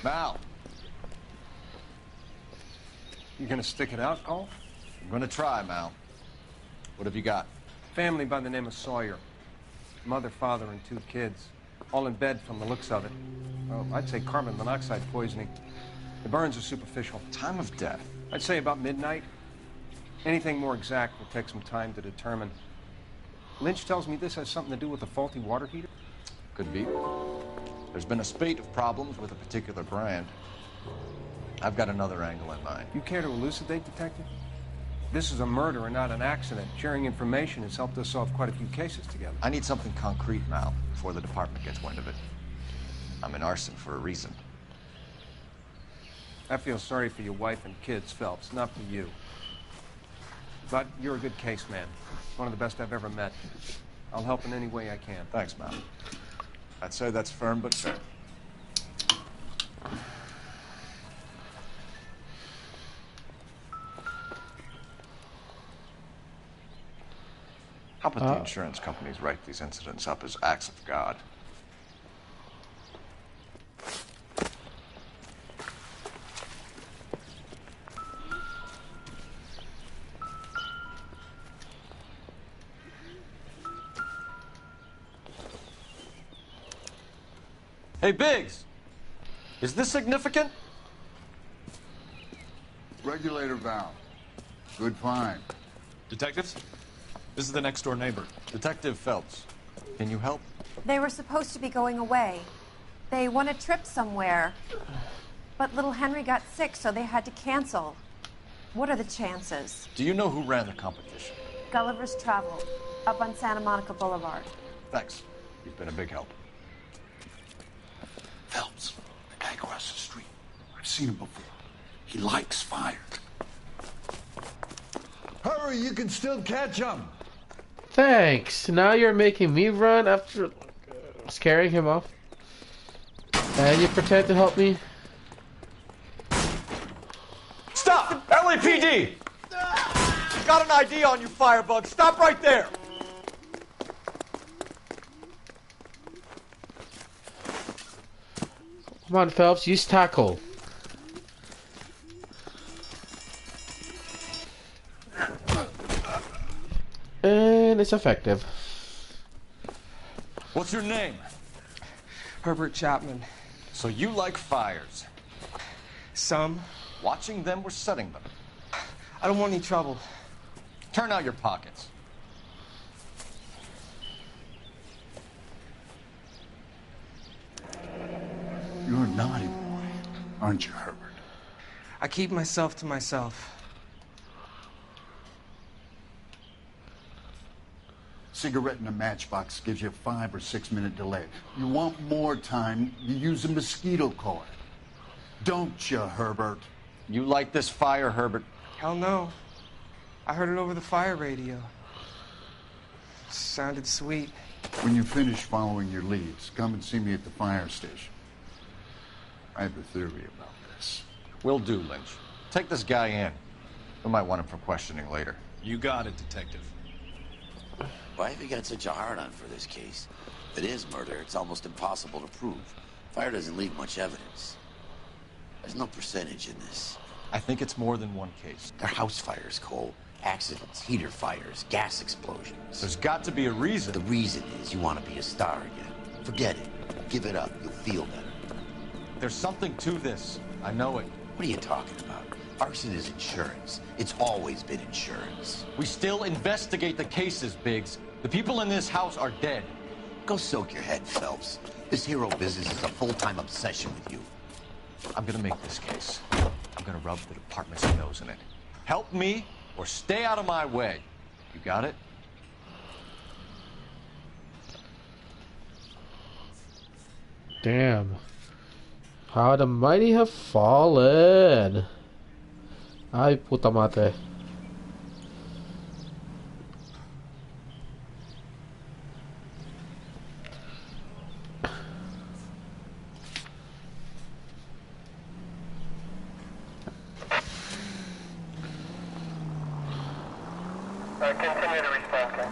Mal, You gonna stick it out, Cole? I'm gonna try, Mal. What have you got? Family by the name of Sawyer. Mother, father, and 2 kids. All in bed from the looks of it. Well, I'd say carbon monoxide poisoning. The burns are superficial. Time of death. I'd say about midnight. Anything more exact will take some time to determine. Lynch tells me this has something to do with a faulty water heater. Could be. There's been a spate of problems with a particular brand. I've got another angle in mind. You care to elucidate, Detective? This is a murder and not an accident. Sharing information has helped us solve quite a few cases together. I need something concrete, Mal, before the department gets wind of it. I'm in arson for a reason. I feel sorry for your wife and kids, Phelps, not for you. But you're a good case man. One of the best I've ever met. I'll help in any way I can. Thanks, Mal. I'd say that's firm but fair. How about the insurance companies write these incidents up as acts of God? Hey, Biggs! Is this significant? Regulator valve. Good find. Detectives? This is the next door neighbor. Detective Phelps, can you help? They were supposed to be going away. They won a trip somewhere. But little Henry got sick, so they had to cancel. What are the chances? Do you know who ran the competition? Gulliver's Travel, up on Santa Monica Boulevard. Thanks. You've been a big help. Phelps, the guy across the street. I've seen him before. He likes fire. Hurry, you can still catch him. Thanks. Now you're making me run after scaring him off. And you pretend to help me. Stop! LAPD! Got an ID on you, Firebug. Stop right there! Come on, Phelps. Use tackle. And it's effective. What's your name? Herbert Chapman. So you like fires. Some. Watching them or setting them? I don't want any trouble. Turn out your pockets. You're a naughty boy, aren't you, Herbert? I keep myself to myself. Cigarette in a matchbox gives you a 5 or 6 minute delay. You want more time, you use a mosquito coil. Don't you, Herbert? You like this fire, Herbert? Hell no. I heard it over the fire radio. Sounded sweet. When you finish following your leads, come and see me at the fire station. I have a theory about this. Will do, Lynch. Take this guy in. We might want him for questioning later. You got it, Detective. Why have you got such a hard-on for this case? If it is murder, it's almost impossible to prove. Fire doesn't leave much evidence. There's no percentage in this. I think it's more than one case. They're house fires, Cole. Accidents, heater fires, gas explosions. There's got to be a reason. The reason is you want to be a star again. Forget it. Give it up. You'll feel better. There's something to this. I know it. What are you talking about? Arson is insurance. It's always been insurance. We still investigate the cases, Biggs. The people in this house are dead. Go soak your head, Phelps. This hero business is a full-time obsession with you. I'm gonna make this case. I'm gonna rub the department's nose in it. Help me or stay out of my way. You got it? Damn. How the mighty have fallen. Ay, puta madre. Continue to respond, sir.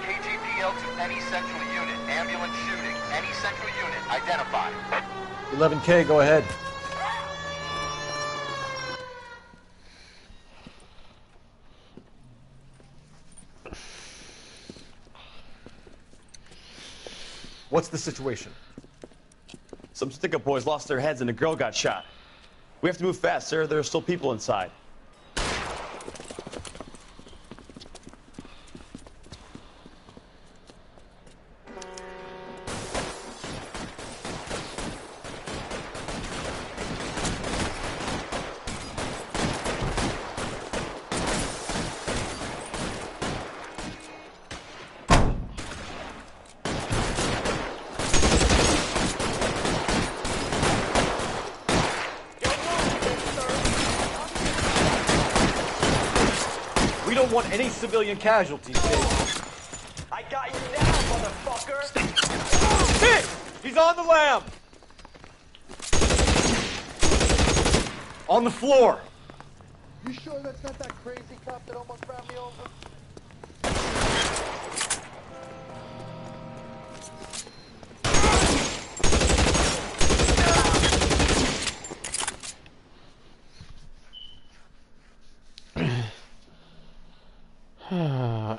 KGPL to any central unit. Ambulance shooting. Any central unit. Identified. 11K, go ahead. What's the situation? Some stick-up boys lost their heads and a girl got shot. We have to move fast, sir. There are still people inside. We don't want any civilian casualties, Dave. I got you now, motherfucker! Hit! He's on the lam! On the floor! You sure that's not that crazy cop that almost ran me over?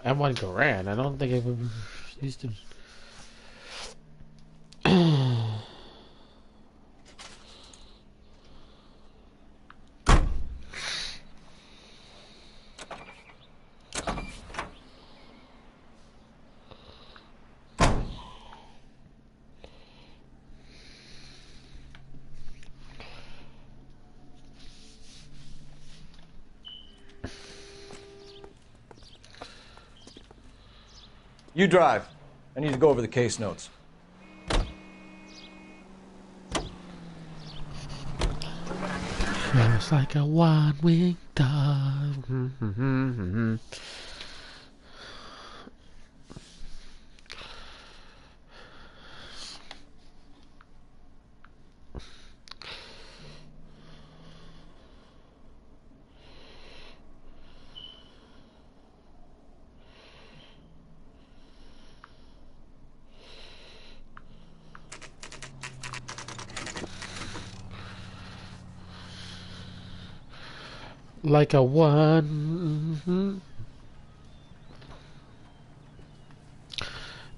M1 Garand. I don't think I've ever used him. You drive. I need to go over the case notes. Feels like a one-winged dove. Like a one.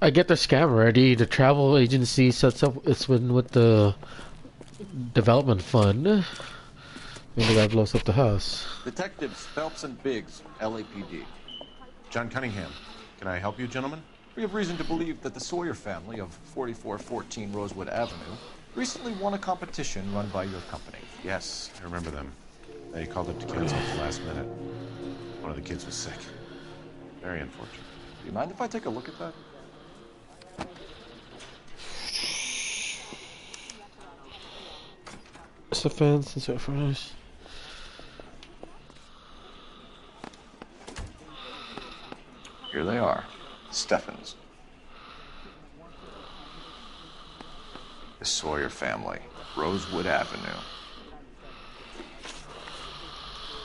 I get the scam ready. The travel agency sets up. It's with the development fund. And the guy blows up the house. Detectives Phelps and Biggs, LAPD. John Cunningham. Can I help you, gentlemen? We have reason to believe that the Sawyer family of 4414 Rosewood Avenue recently won a competition run by your company. Yes, I remember them. They called up to cancel at the last minute. One of the kids was sick. Very unfortunate. Do you mind if I take a look at that? It's a fence. It's for us. Here they are. Steffens. The Sawyer family, Rosewood Avenue.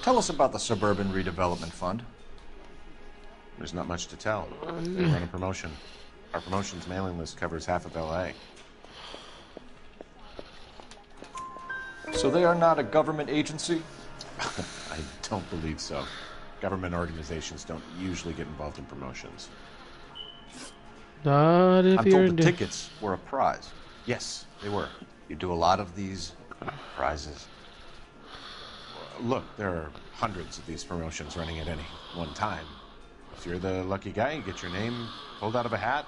Tell us about the Suburban Redevelopment Fund. There's not much to tell. They run a promotion. Our promotion's mailing list covers half of LA. So they are not a government agency? I don't believe so. Government organizations don't usually get involved in promotions. Not if I'm you're told in the tickets were a prize. Yes, they were. You do a lot of these prizes. Look, there are hundreds of these promotions running at any one time. If you're the lucky guy, you get your name pulled out of a hat.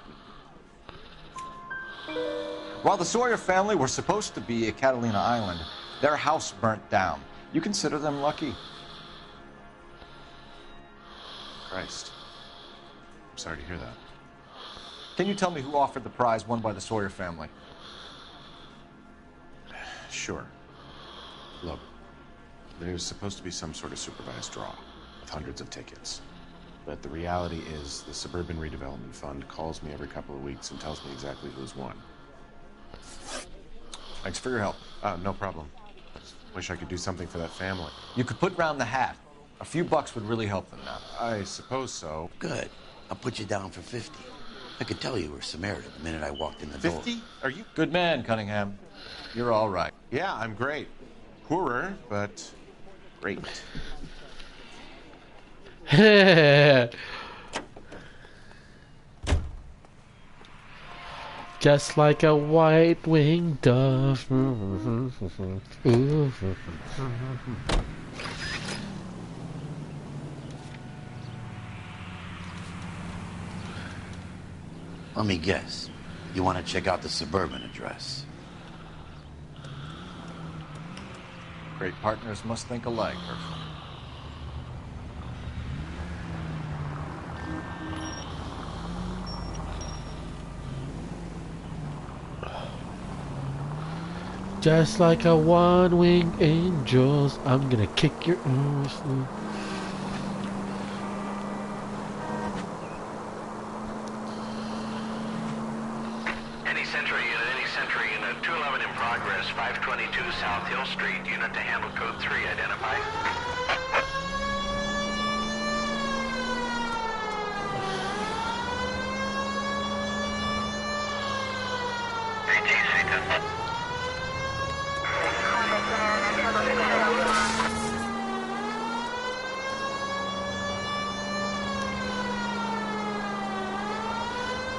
While the Sawyer family were supposed to be at Catalina Island, their house burnt down. You consider them lucky? Christ. I'm sorry to hear that. Can you tell me who offered the prize won by the Sawyer family? Sure. Look, there's supposed to be some sort of supervised draw with hundreds of tickets. But the reality is the Suburban Redevelopment Fund calls me every couple of weeks and tells me exactly who's won. Thanks for your help. No problem. Wish I could do something for that family. You could put round the hat. A few bucks would really help them now. I suppose so. Good. I'll put you down for 50. I could tell you were Samaritan the minute I walked in the door. 50? Are you? Good man, Cunningham. You're all right. Yeah, I'm great. Poorer, but great. Just like a white-winged dove. Let me guess. You want to check out the Suburban address? Great partners must think alike, Herschel. Just like a one-winged angel, I'm gonna kick your ass. Any Century Unit 211 in progress, 522 South Hill Street, unit to handle code 3, identify.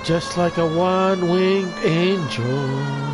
Just like a one-winged angel.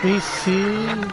Let me see.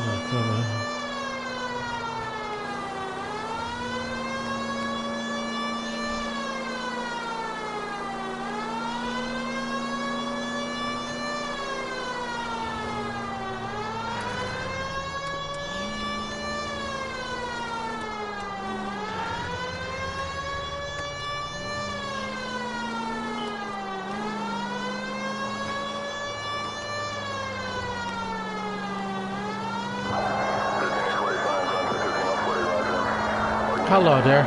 Come on. Hello there.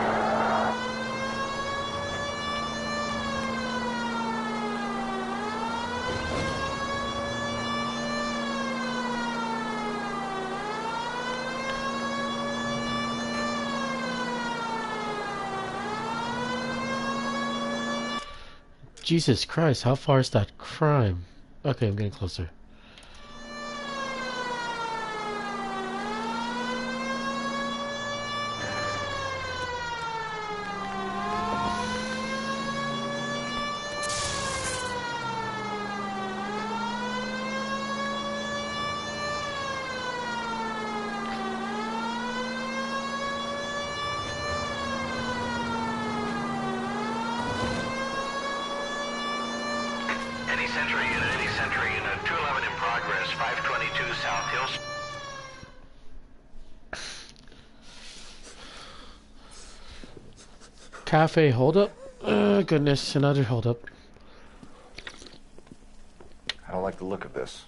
Jesus Christ, how far is that crime? Okay, I'm getting closer. Any Century Unit, 211 in progress, 522 South Hill Street. Cafe holdup? Goodness, another holdup. I don't like the look of this.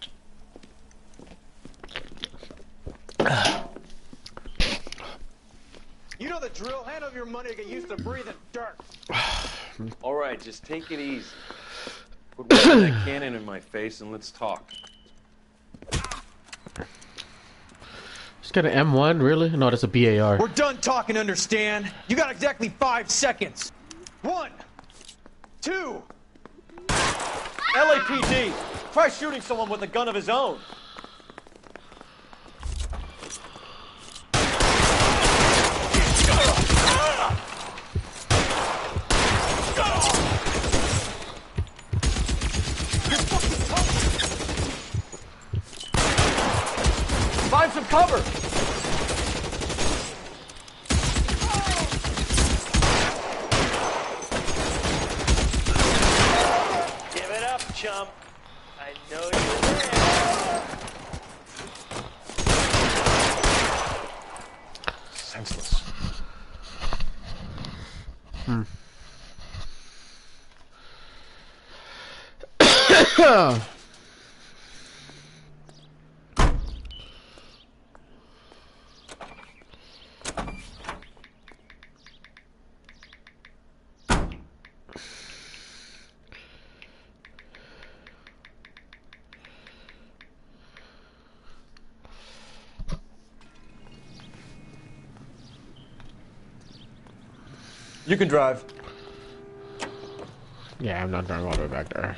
You know the drill. Hand over your money to get used to breathing dirt. All right, just take it easy. Put one of that cannon in my face and let's talk. Just got an M1, really? No, that's a BAR. We're done talking, understand? You got exactly 5 seconds. 1, 2. LAPD, try shooting someone with a gun of his own. Find some cover. Give it up, chump. I know you're there. Senseless. You can drive. Yeah, I'm not driving all the way back there.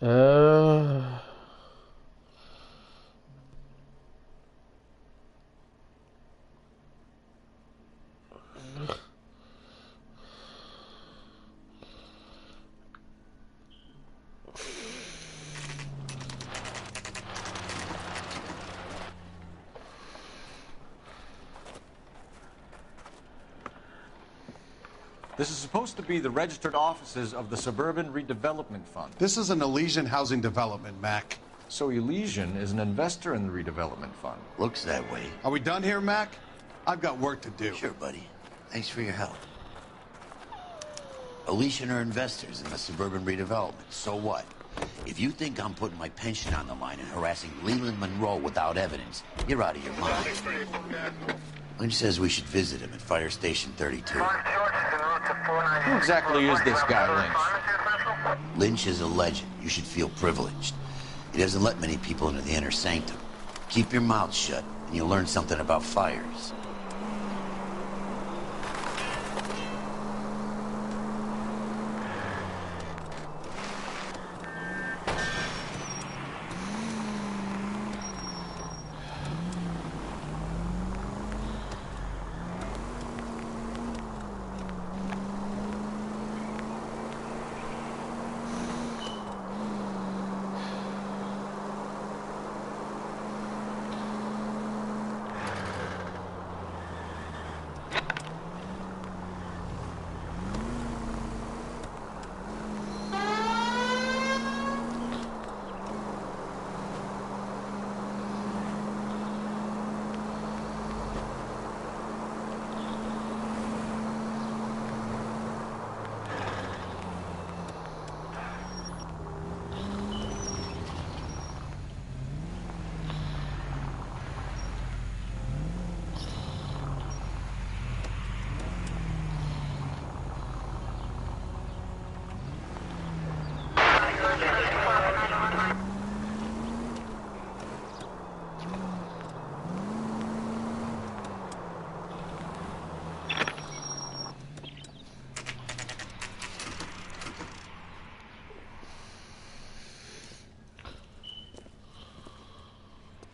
Uh... This is supposed to be the registered offices of the Suburban Redevelopment Fund. This is an Elysian housing development, Mac. So Elysian is an investor in the redevelopment fund. Looks that way. Are we done here, Mac? I've got work to do. Sure, buddy. Thanks for your help. Elysian are investors in the Suburban Redevelopment. So what? If you think I'm putting my pension on the line and harassing Leland Monroe without evidence, you're out of your mind. Lynch says we should visit him at Fire Station 32. Who exactly is this guy, Lynch? Lynch is a legend. You should feel privileged. He doesn't let many people into the inner sanctum. Keep your mouth shut, and you'll learn something about fires.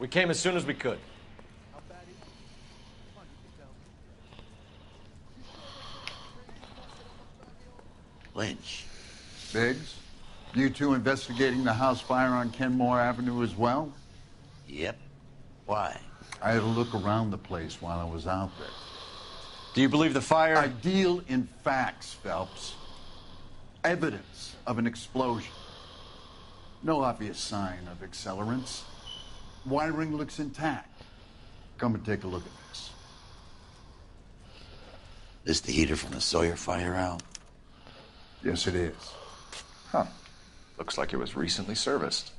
We came as soon as we could. Lynch. Biggs, you two investigating the house fire on Kenmore Avenue as well? Yep. Why? I had a look around the place while I was out there. Do you believe the fire? I deal in facts, Phelps. Evidence of an explosion. No obvious sign of accelerants. Wiring looks intact. Come and take a look at this. This the heater from the Sawyer fire, Al? Yes, it is. Huh. Looks like it was recently serviced.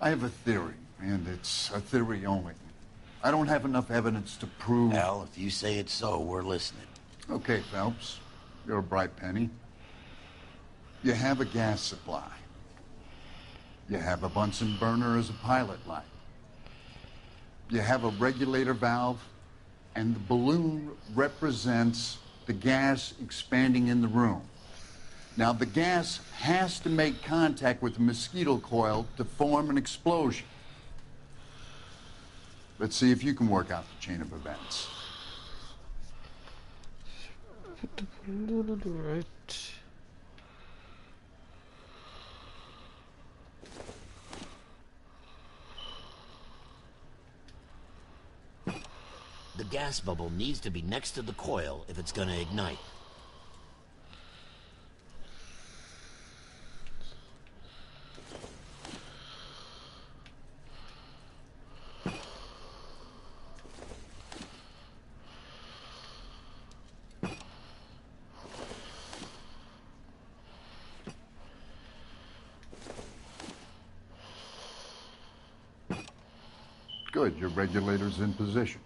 I have a theory, and it's a theory only. I don't have enough evidence to prove... Al, if you say it's so, we're listening. Okay, Phelps. You're a bright penny. You have a gas supply. You have a Bunsen burner as a pilot light. You have a regulator valve, and the balloon represents the gas expanding in the room. Now, the gas has to make contact with the mosquito coil to form an explosion. Let's see if you can work out the chain of events. Right. The gas bubble needs to be next to the coil if it's going to ignite. Good, your regulator's in position.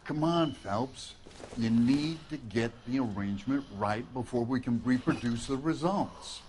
Come on, Phelps. You need to get the arrangement right before we can reproduce the results.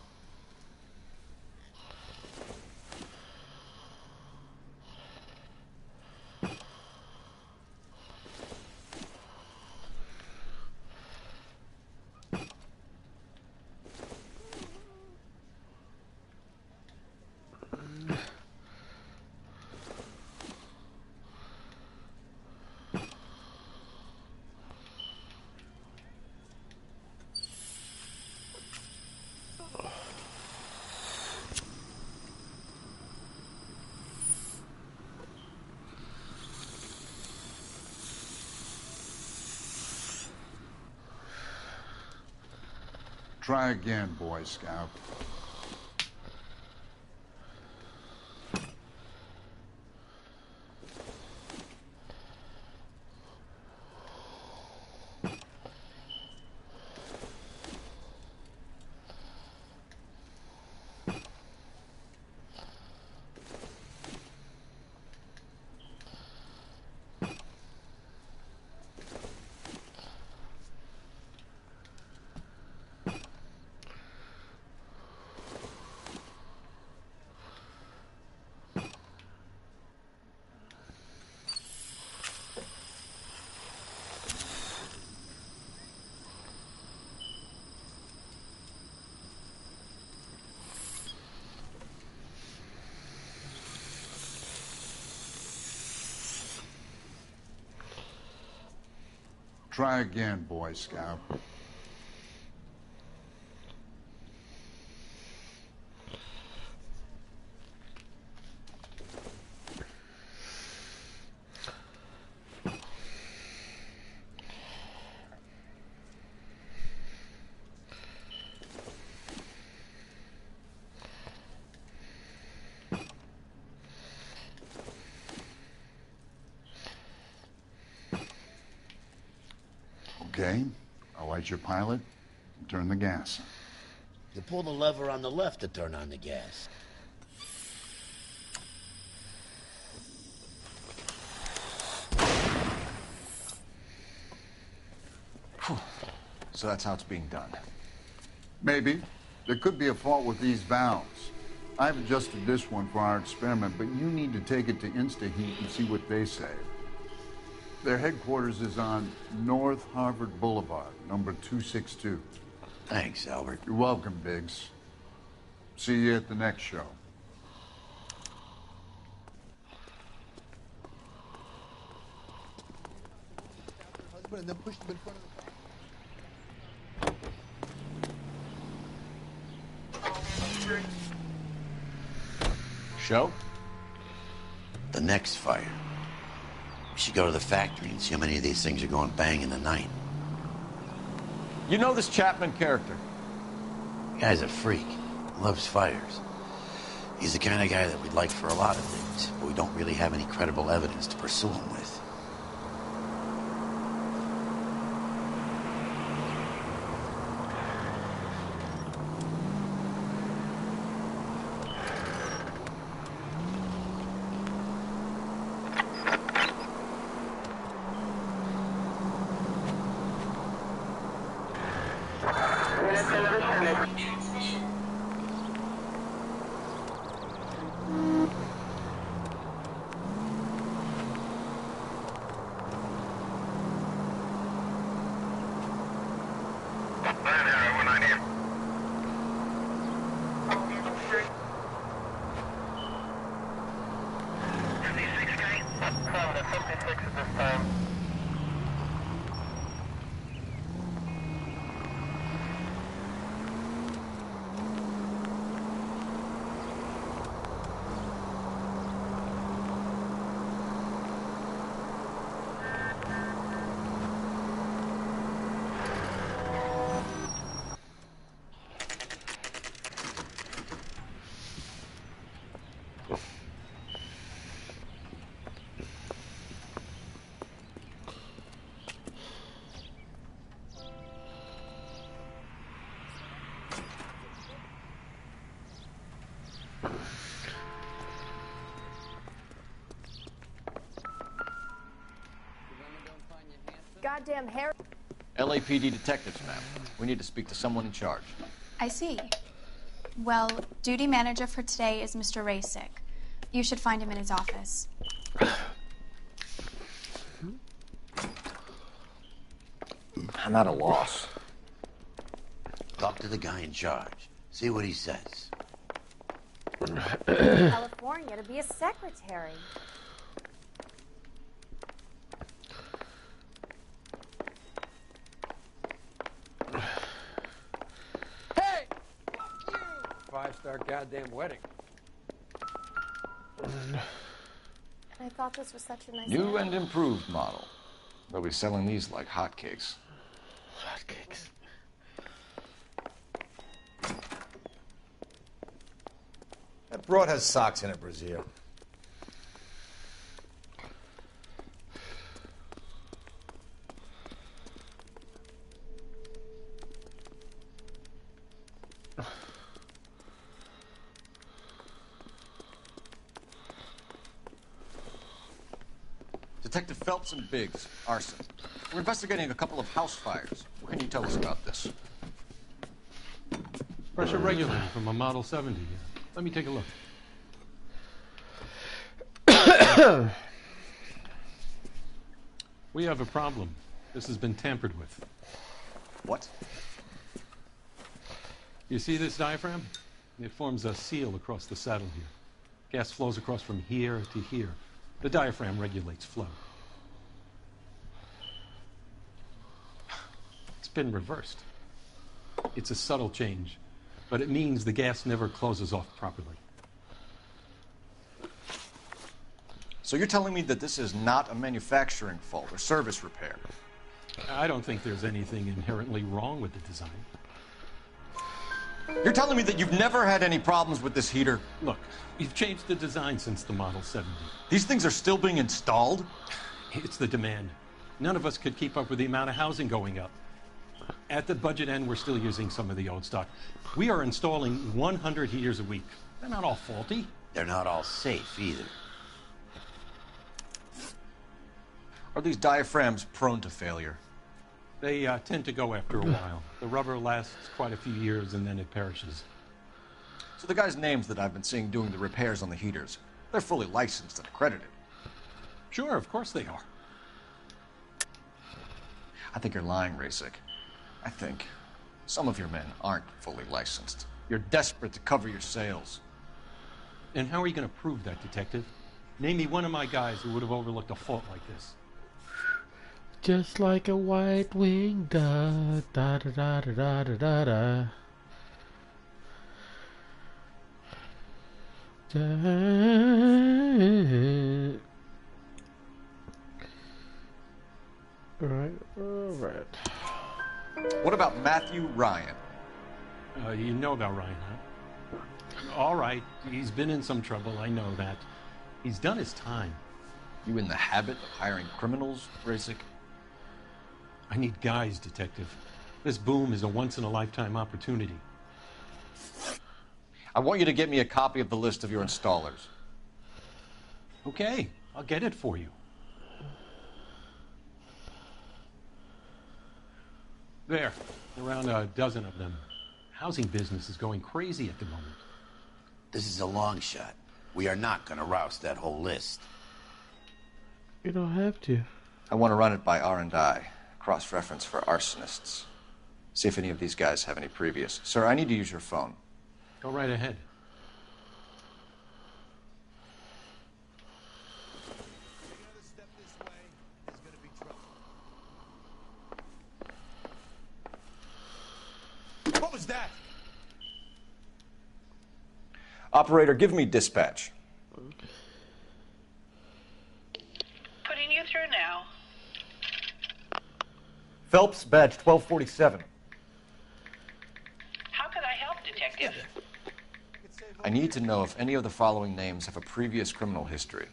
Try again, Boy Scout. Try again, Boy Scout. Okay, I'll light your pilot and turn the gas on. You pull the lever on the left to turn on the gas. Whew. So that's how it's being done. Maybe. There could be a fault with these valves. I've adjusted this one for our experiment, but you need to take it to InstaHeat and see what they say. Their headquarters is on North Harvard Boulevard, number 262. Thanks, Albert. You're welcome, Biggs. See you at the next show. And then push them in front of the Show? The next fire. We should go to the factory and see how many of these things are going bang in the night. You know this Chapman character? The guy's a freak. Loves fires. He's the kind of guy that we'd like for a lot of things, but we don't really have any credible evidence to pursue him with. goddamn hair. LAPD detectives, ma'am. We need to speak to someone in charge. I see. Well, duty manager for today is Mr. Rasick. You should find him in his office. I'm at a loss. Talk to the guy in charge. See what he says. California to be a secretary. Hey! 5-star goddamn wedding. I thought this was such a nice New and improved model. They'll be selling these like hotcakes. Hotcakes. That broad has socks in it, Brazil. Detective Phelps and Biggs, arson. We're investigating a couple of house fires. What can you tell us about this? Pressure regulator from a Model 70. Let me take a look. We have a problem. This has been tampered with. What? You see this diaphragm? It forms a seal across the saddle here. Gas flows across from here to here. The diaphragm regulates flow. It's been reversed. It's a subtle change, but it means the gas never closes off properly. So you're telling me that this is not a manufacturing fault or service repair? I don't think there's anything inherently wrong with the design. You're telling me that you've never had any problems with this heater? Look, we've changed the design since the Model 70. These things are still being installed? It's the demand. None of us could keep up with the amount of housing going up. At the budget end, we're still using some of the old stock. We are installing 100 heaters a week. They're not all faulty. They're not all safe either. Are these diaphragms prone to failure? They tend to go after a while. The rubber lasts quite a few years and then it perishes. So the guys' names that I've been seeing doing the repairs on the heaters, they're fully licensed and accredited. Sure, of course they are. I think you're lying, Rasick. I think some of your men aren't fully licensed. You're desperate to cover your sales. And how are you going to prove that, Detective? Name me one of my guys who would have overlooked a fault like this. Just like a white-winged duck, da-da-da-da-da-da-da. Alright. What about Matthew Ryan? You know about Ryan, huh? All right, he's been in some trouble, I know that. He's done his time. You in the habit of hiring criminals, Rasick? I need guys, Detective. This boom is a once-in-a-lifetime opportunity. I want you to get me a copy of the list of your installers. Okay, I'll get it for you. There, around a dozen of them. Housing business is going crazy at the moment. This is a long shot. We are not going to rouse that whole list. You don't have to. I want to run it by R&I, cross-reference for arsonists. See if any of these guys have any previous. Sir, I need to use your phone. Go right ahead. What was that? Operator, give me dispatch. Putting you through now. Phelps, badge 1247. How could I help, Detective? I need to know if any of the following names have a previous criminal history.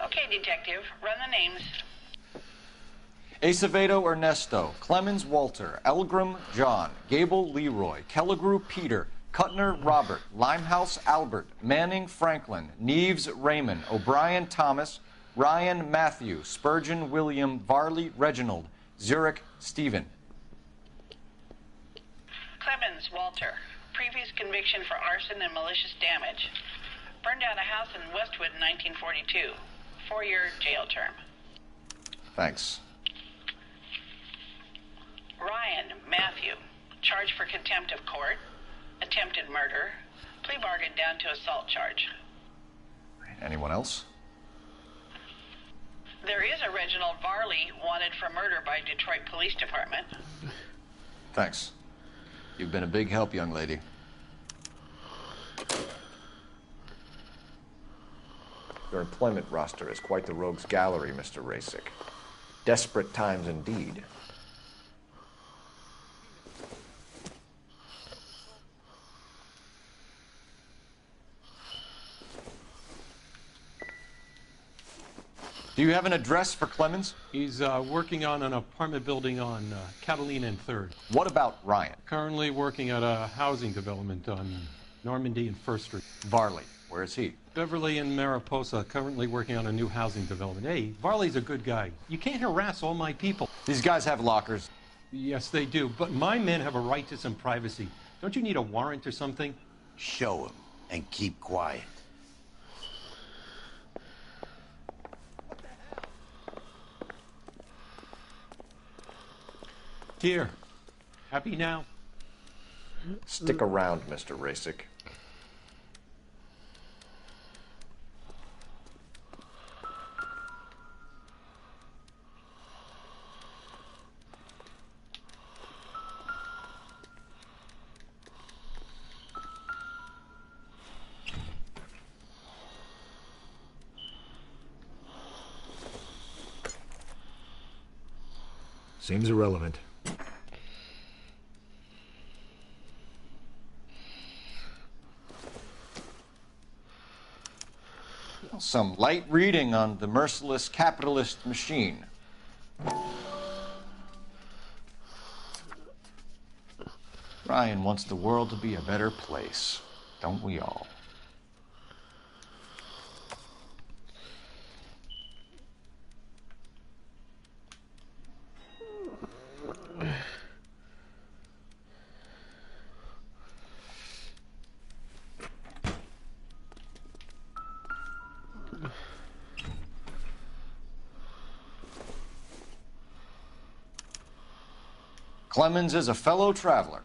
Okay, Detective, run the names. Acevedo Ernesto, Clemens Walter, Elgram John, Gable Leroy, Kelligrew Peter, Kuttner Robert, Limehouse Albert, Manning Franklin, Neves Raymond, O'Brien Thomas, Ryan Matthew, Spurgeon William, Varley Reginald, Zurich Stephen. Clemens Walter. Previous conviction for arson and malicious damage. Burned down a house in Westwood in 1942. 4-year jail term. Thanks. Ryan Matthew. Charged for contempt of court. Attempted murder. Plea bargain down to assault charge. Anyone else? There is a Reginald Varley wanted for murder by Detroit Police Department. Thanks. You've been a big help, young lady. Your employment roster is quite the rogues gallery, Mr. Rasick. Desperate times indeed. Do you have an address for Clemens? He's working on an apartment building on Catalina and 3rd. What about Ryan? Currently working at a housing development on Normandy and 1st Street. Varley, where is he? Beverly and Mariposa, currently working on a new housing development. Hey, Varley's a good guy. You can't harass all my people. These guys have lockers. Yes, they do, but my men have a right to some privacy. Don't you need a warrant or something? Show him and keep quiet. Here. Happy now? Stick around, Mr. Rasick. Seems irrelevant. Some light reading on the merciless capitalist machine. Ryan wants the world to be a better place, don't we all? Clemens is a fellow traveler.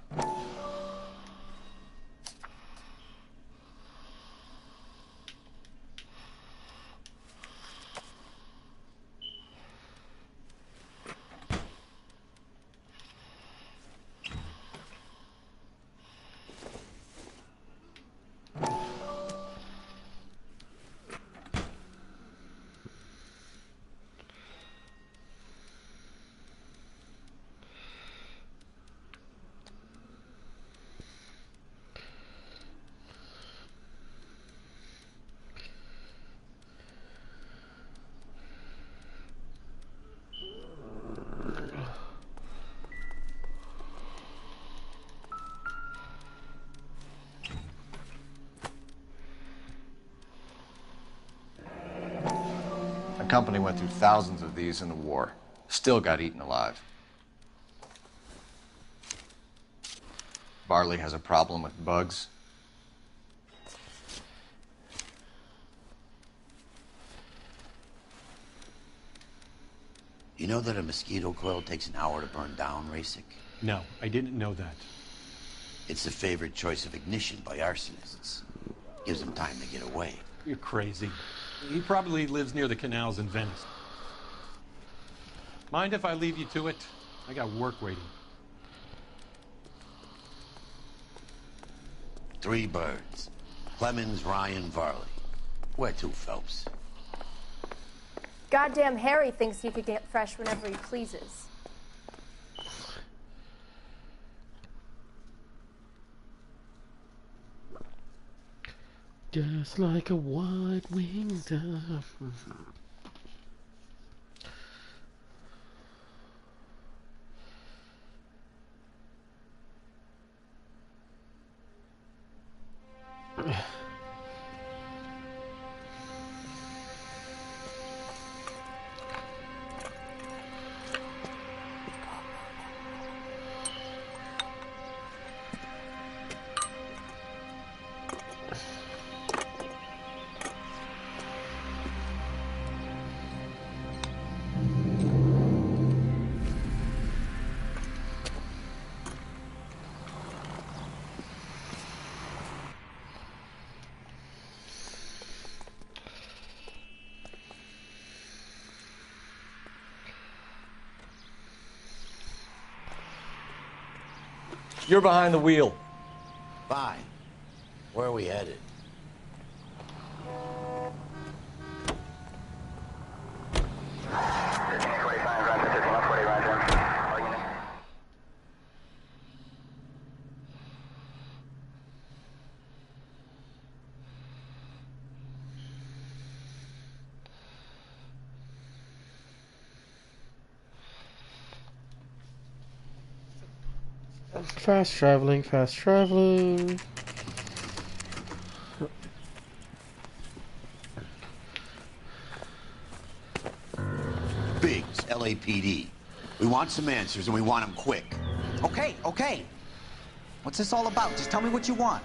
The company went through thousands of these in the war. Still got eaten alive. Varley has a problem with bugs. You know that a mosquito coil takes an hour to burn down, Rasick? No, I didn't know that. It's the favorite choice of ignition by arsonists. Gives them time to get away. You're crazy. He probably lives near the canals in Venice. Mind if I leave you to it? I got work waiting. 3 birds. Clemens, Ryan, Varley. Where to, Phelps? Goddamn Harry thinks he could get fresh whenever he pleases. Just like a white-winged dove. You're behind the wheel. Fine. Where are we headed? Fast traveling, fast traveling. Biggs, LAPD. We want some answers and we want them quick. Okay, okay. What's this all about? Just tell me what you want.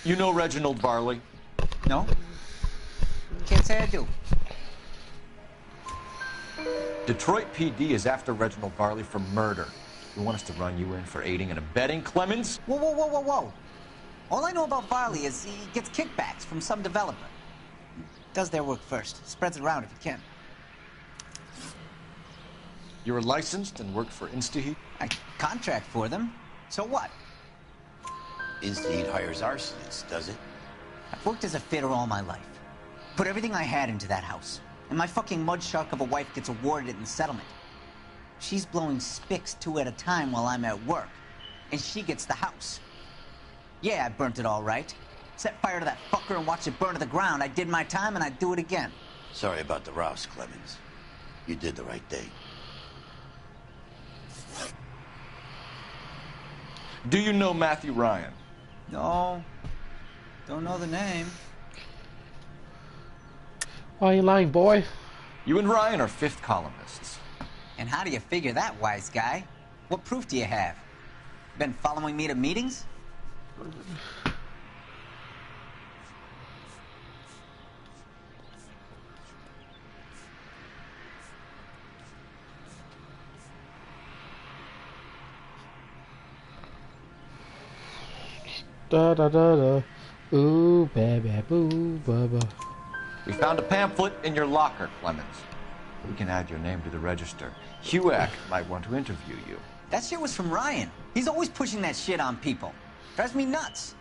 You know Reginald Varley? No? Can't say I do. Detroit PD is after Reginald Varley for murder. You want us to run you in for aiding and abetting, Clemens? Whoa, whoa, whoa, whoa, whoa. All I know about Varley is he gets kickbacks from some developer. Does their work first. Spreads it around if he can. You were licensed and worked for InstaHeat? I contract for them. So what? InstaHeat hires arsonists, does it? I've worked as a fitter all my life. Put everything I had into that house. And my fucking mud shark of a wife gets awarded it in settlement. She's blowing spics 2 at a time while I'm at work. And she gets the house. Yeah, I burnt it all right. Set fire to that fucker and watched it burn to the ground. I did my time and I'd do it again. Sorry about the rouse, Clemens. You did the right thing. Do you know Matthew Ryan? No. Don't know the name. Why are you lying, boy? You and Ryan are fifth columnists. And how do you figure that, wise guy? What proof do you have? Been following me to meetings? Da da da da. Ooh, baby, boo, baba. We found a pamphlet in your locker, Clemens. We can add your name to the register. HUAC might want to interview you. That shit was from Ryan. He's always pushing that shit on people. Drives me nuts.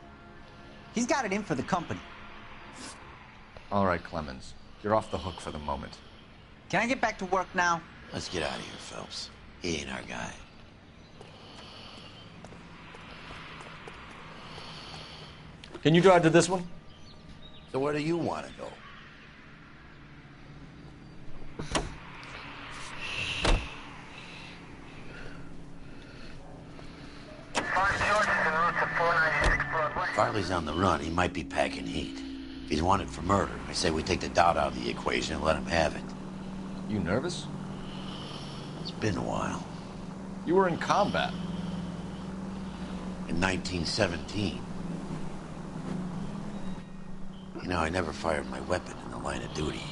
He's got it in for the company. All right, Clemens. You're off the hook for the moment. Can I get back to work now? Let's get out of here, Phelps. He ain't our guy. Can you drive to this one? So where do you want to go? Farley's on the run. He might be packing heat. If he's wanted for murder, I say we take the doubt out of the equation and let him have it. You nervous? It's been a while. You were in combat. In 1917. You know, I never fired my weapon in the line of duty.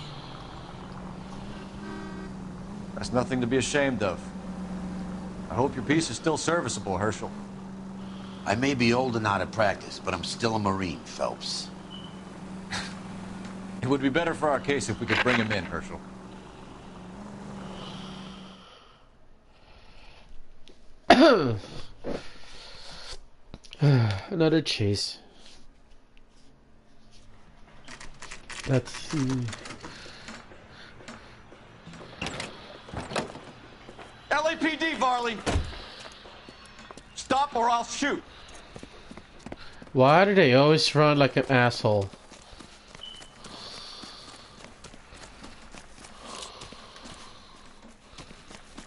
That's nothing to be ashamed of. I hope your piece is still serviceable, Herschel. I may be old and out of practice, but I'm still a Marine, Phelps. It would be better for our case if we could bring him in, Herschel. Another chase. Let's see. LAPD, Varley! Stop or I'll shoot! Why do they always run like an asshole?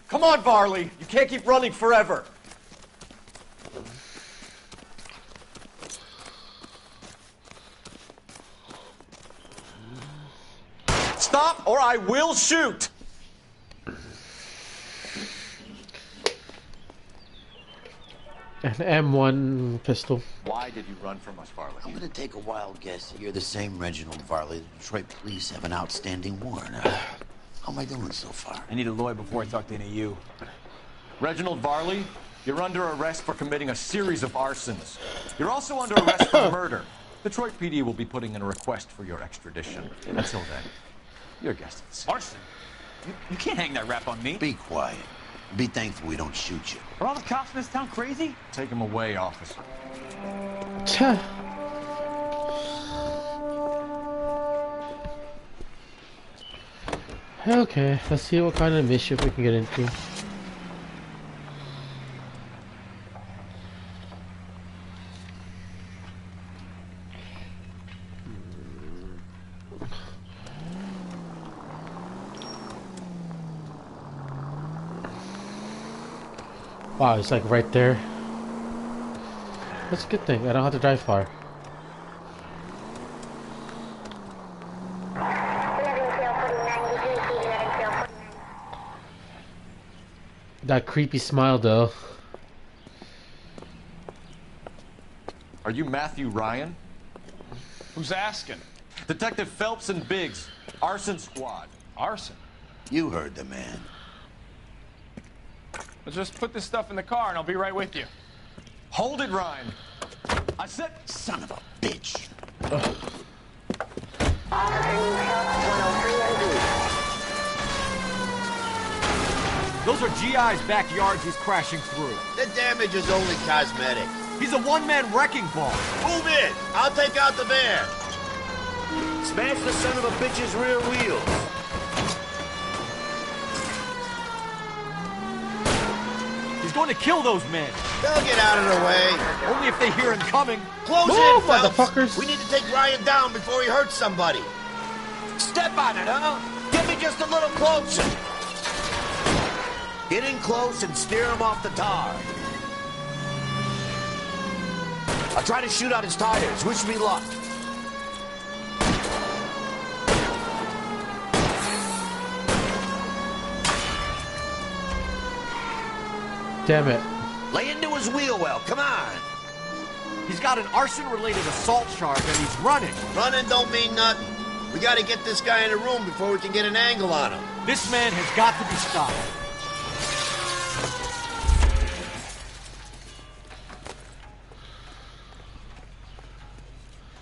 Come on, Varley! You can't keep running forever! Stop or I will shoot! An M1 pistol. Why did you run from us, Varley? I'm gonna take a wild guess that you're the same Reginald Varley the Detroit police have an outstanding warrant on. How am I doing so far? I need a lawyer before I talk to any of you. Reginald Varley, you're under arrest for committing a series of arsons. You're also under arrest for murder. Detroit PD will be putting in a request for your extradition. Until then, your guest is arson. You can't hang that rap on me. Be quiet. Be thankful we don't shoot you. Are all the cops in this town crazy? Take him away, officer. Okay, let's see what kind of mischief we can get into. Wow, it's like right there. That's a good thing. I don't have to drive far. That creepy smile, though. Are you Matthew Ryan? Who's asking? Detective Phelps and Biggs, arson squad. Arson? You heard the man. Let's just put this stuff in the car and I'll be right with you. Hold it, Ryan. I said, son of a bitch. Those are GI's backyards he's crashing through. The damage is only cosmetic. He's a one-man wrecking ball. Move in. I'll take out the van. Smash the son of a bitch's rear wheels. He's going to kill those men. They'll get out of the way. Only if they hear him coming. Close Move, in, Phelps. motherfuckers. We need to take Ryan down before he hurts somebody. Step on it, huh? Get me just a little closer. Get in close and steer him off the tar. I'll try to shoot out his tires. Wish me luck. Damn it. Lay into his wheel well. Come on. He's got an arson-related assault charge and he's running. Running don't mean nothing. We got to get this guy in a room before we can get an angle on him. This man has got to be stopped.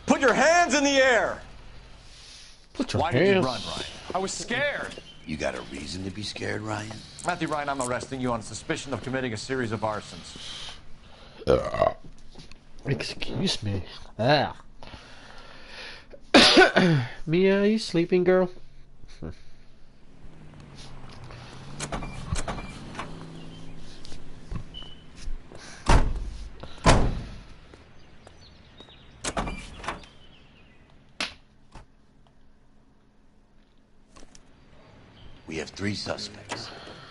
Put your hands in the air. Put your Why hands. did you run, Ryan? I was scared. You got a reason to be scared, Ryan? Matthew Ryan, I'm arresting you on suspicion of committing a series of arsons. Excuse me. Ah. Mia, are you sleeping, girl? We have 3 suspects.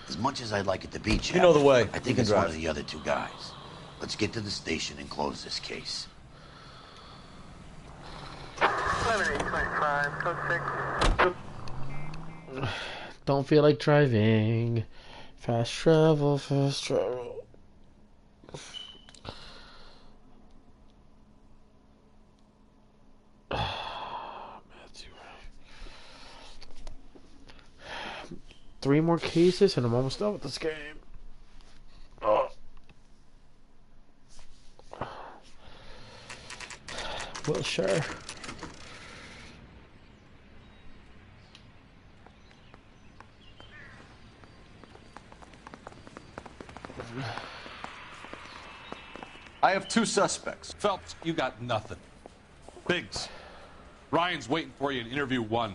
As much as I'd like it to be, Chap, You know the way. I think it's one of the other 2 guys. Let's get to the station and close this case. 7825, code 6. Don't feel like driving. Fast travel, fast travel. Matthew. 3 more cases and I'm almost done with this game. Oh. Well, sure. I have 2 suspects. Phelps, you got nothing. Biggs, Ryan's waiting for you in interview 1.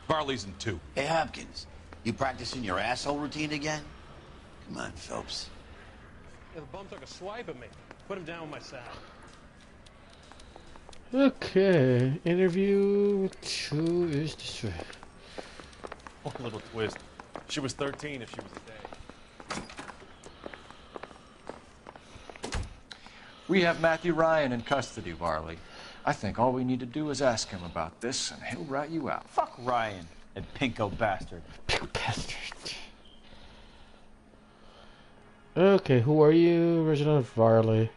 Varley's in 2. Hey, Hopkins, you practicing your asshole routine again? Come on, Phelps. Yeah, the bum took a swipe at me. Put him down with my sack. Okay, interview 2 is destroyed. One little twist. She was 13 if she was a day. We have Matthew Ryan in custody, Varley. I think all we need to do is ask him about this, and he'll rat you out. Fuck Ryan, that pinko bastard. Bastard. Okay, who are you? Reginald Varley.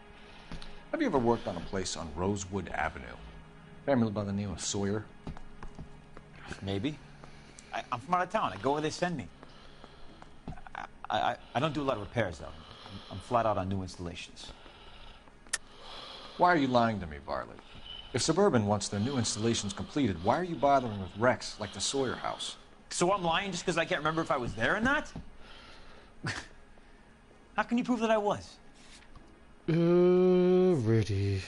Have you ever worked on a place on Rosewood Avenue? Family by the name of Sawyer? Maybe. I'm from out of town. I go where they send me. I don't do a lot of repairs, though. I'm flat out on new installations. Why are you lying to me, Varley? If Suburban wants their new installations completed, why are you bothering with wrecks like the Sawyer house? So I'm lying just because I can't remember if I was there or not? How can you prove that I was? Ready.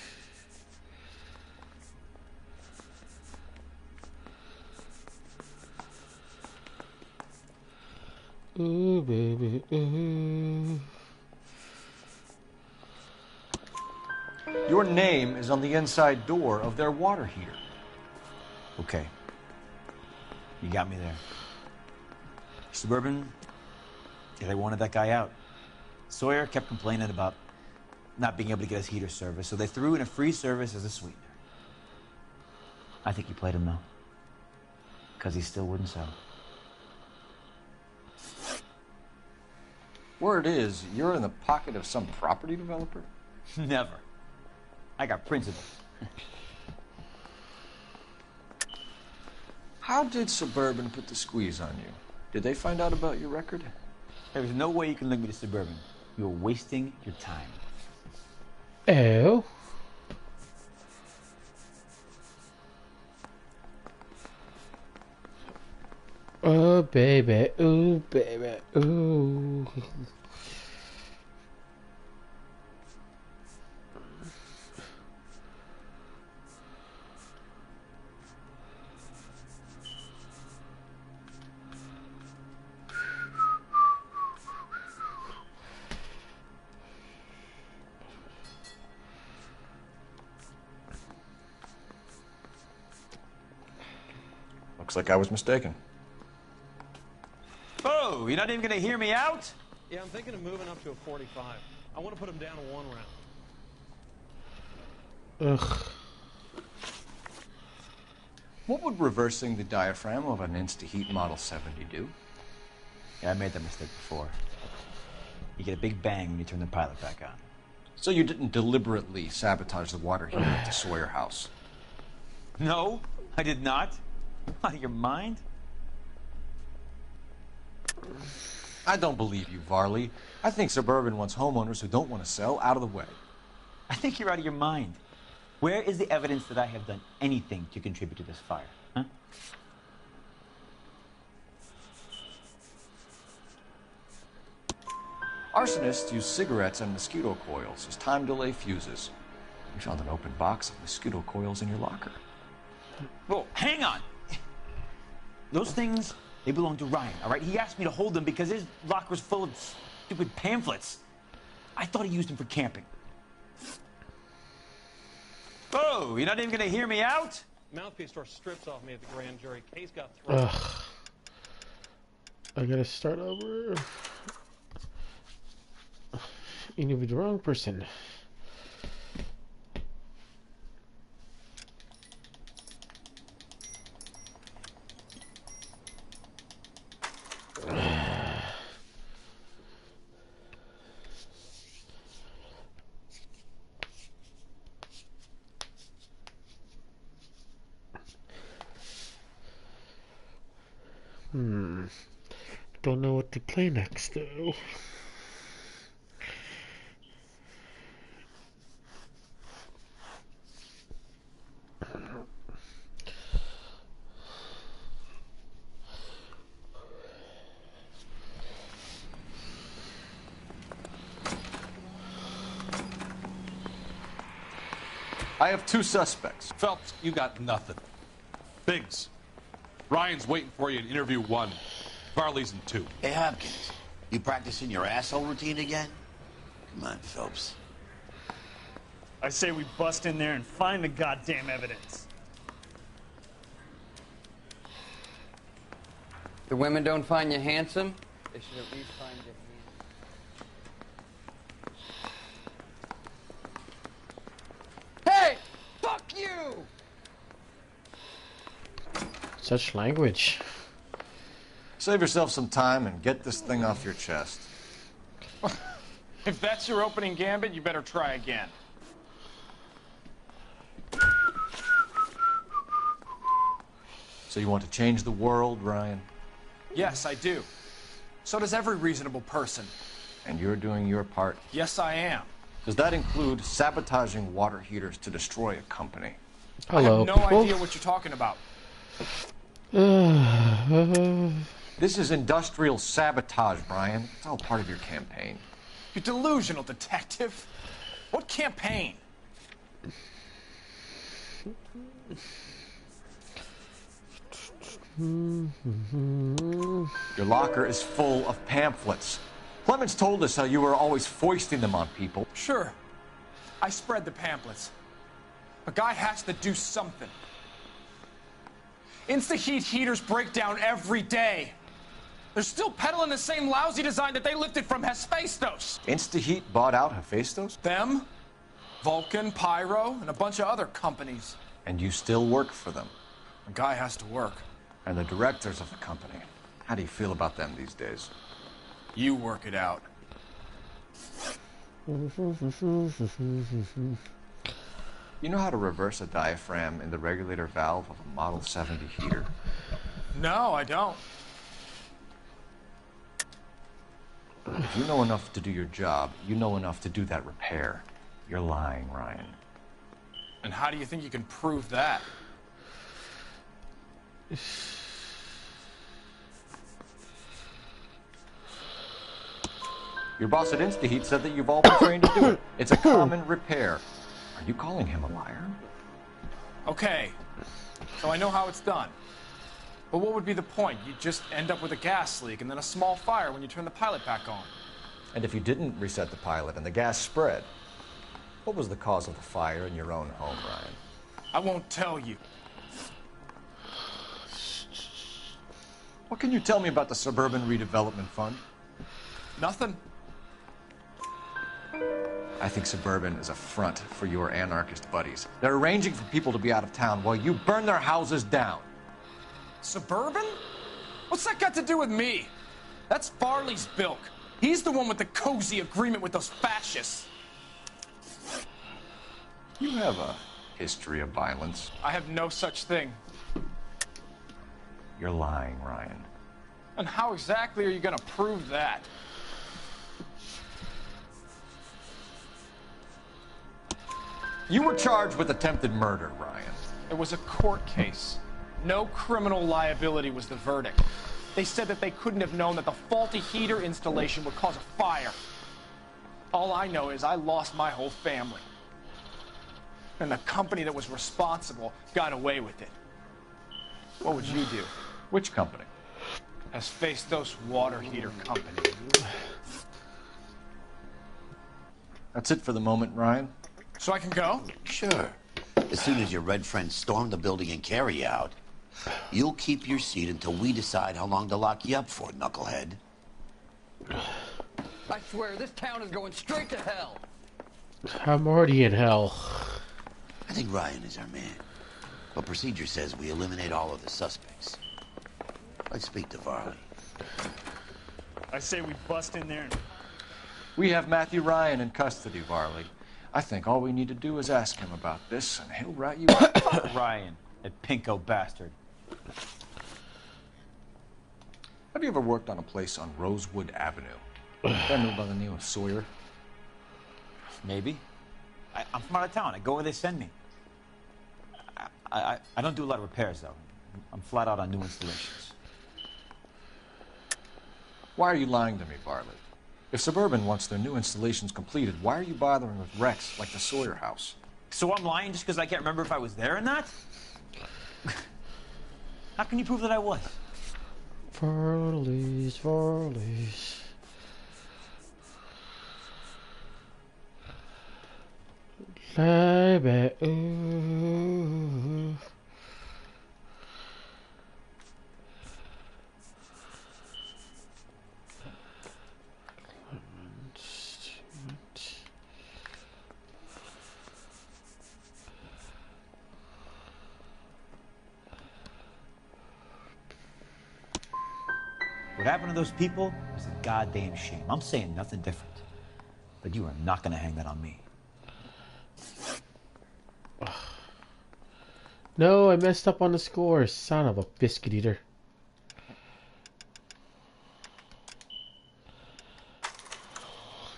Ooh, baby, ooh. Your name is on the inside door of their water heater. Okay. You got me there. Suburban, yeah, they wanted that guy out. Sawyer kept complaining about not being able to get his heater service, so they threw in a free service as a sweetener. I think he played him, though. Because he still wouldn't sell. Word is, you're in the pocket of some property developer? Never. I got principles. How did Suburban put the squeeze on you? Did they find out about your record? There's no way you can link me to Suburban. You're wasting your time. Oh. Oh, baby. Ooh, baby. Ooh. Looks like I was mistaken. Oh, you're not even going to hear me out? Yeah, I'm thinking of moving up to a 45. I want to put him down to 1 round. Ugh. What would reversing the diaphragm of an Insta-Heat Model 70 do? Yeah, I made that mistake before. You get a big bang when you turn the pilot back on. So you didn't deliberately sabotage the water heater at the Sawyer house? No, I did not. Out of your mind? I don't believe you, Varley. I think Suburban wants homeowners who don't want to sell out of the way. I think you're out of your mind. Where is the evidence that I have done anything to contribute to this fire? Huh? Arsonists use cigarettes and mosquito coils as time delay fuses. We found an open box of mosquito coils in your locker. Whoa, hang on! Those things, they belong to Ryan, all right? He asked me to hold them because his locker's full of stupid pamphlets. I thought he used them for camping. Oh, you're not even gonna hear me out? Mouthpiece tore strips off me at the grand jury. Case got thrown. Ugh. I gotta start over. You knew the wrong person. Don't know what to play next, though. I have 2 suspects. Phelps, you got nothing. Biggs, Ryan's waiting for you in interview 1. Varley's in 2. Hey, Hopkins, you practicing your asshole routine again? Come on, Phelps. I say we bust in there and find the goddamn evidence. The women don't find you handsome? They should at least find you handsome. Hey! Fuck you! Such language. Save yourself some time and get this thing off your chest. If that's your opening gambit, you better try again. So you want to change the world, Ryan? Yes, I do. So does every reasonable person. And you're doing your part? Yes, I am. Does that include sabotaging water heaters to destroy a company? Hello, I have no people. idea what you're talking about. This is industrial sabotage, Brian. It's all part of your campaign. You delusional detective. What campaign? Your locker is full of pamphlets. Clemens told us how you were always foisting them on people. Sure. I spread the pamphlets. A guy has to do something. Insta-heat heaters break down every day. They're still peddling the same lousy design that they lifted from Hephaestus. Insta-heat bought out Hephaestus? Them, Vulcan, Pyro, and a bunch of other companies. And you still work for them. A guy has to work. And the directors of the company. How do you feel about them these days? You work it out. You know how to reverse a diaphragm in the regulator valve of a Model 70 heater? No, I don't. If you know enough to do your job, you know enough to do that repair. You're lying, Ryan. And how do you think you can prove that? Your boss at InstaHeat said that you've all been trained to do it. It's a common repair. Are you calling him a liar? Okay, so I know how it's done. But what would be the point? You'd just end up with a gas leak and then a small fire when you turn the pilot back on. And if you didn't reset the pilot and the gas spread, what was the cause of the fire in your own home, Ryan? I won't tell you. What can you tell me about the Suburban Redevelopment Fund? Nothing. I think Suburban is a front for your anarchist buddies. They're arranging for people to be out of town while you burn their houses down. Suburban? What's that got to do with me? That's Farley's bilk. He's the one with the cozy agreement with those fascists. You have a history of violence. I have no such thing. You're lying, Ryan. And how exactly are you going to prove that? You were charged with attempted murder, Ryan. It was a court case. No criminal liability was the verdict. They said that they couldn't have known that the faulty heater installation would cause a fire. All I know is I lost my whole family. And the company that was responsible got away with it. What would you do? Which company? Hephaestus water heater company. That's it for the moment, Ryan. So I can go? Sure. As soon as your red friends storm the building and carry you out, you'll keep your seat until we decide how long to lock you up for, knucklehead. I swear, this town is going straight to hell. I'm already in hell. I think Ryan is our man. But procedure says we eliminate all of the suspects. Let's speak to Varley. I say we bust in there and... We have Matthew Ryan in custody, Varley. I think all we need to do is ask him about this, and he'll rat you out. Ryan, that pinko bastard. Have you ever worked on a place on Rosewood Avenue? Vendor by the name of Sawyer? Maybe. I'm from out of town. I go where they send me. I don't do a lot of repairs, though. I'm flat out on new installations. Why are you lying to me, Varley? If Suburban wants their new installations completed, why are you bothering with wrecks like the Sawyer house? So I'm lying just because I can't remember if I was there or not? How can you prove that I was? Farley's. Lie back, ooh. What happened to those people is a goddamn shame. I'm saying nothing different. But you are not going to hang that on me. No, I messed up on the score. Son of a biscuit eater.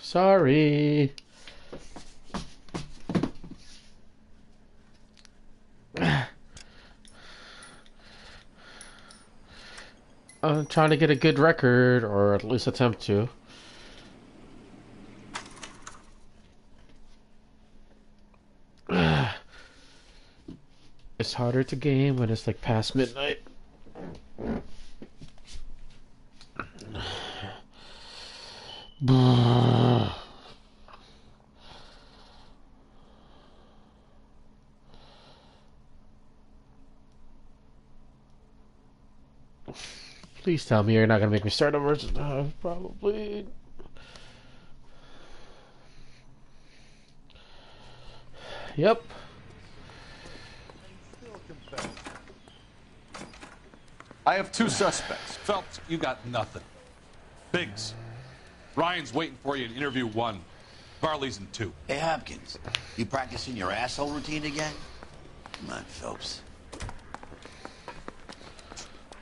Sorry. I'm trying to get a good record, or at least attempt to. It's harder to game when it's like past midnight. Please tell me you're not gonna make me start over. Probably. Yep. I have two suspects. Phelps, you got nothing. Biggs, Ryan's waiting for you in interview 1. Varley's in 2. Hey, Hopkins, you practicing your asshole routine again? Come on, Phelps.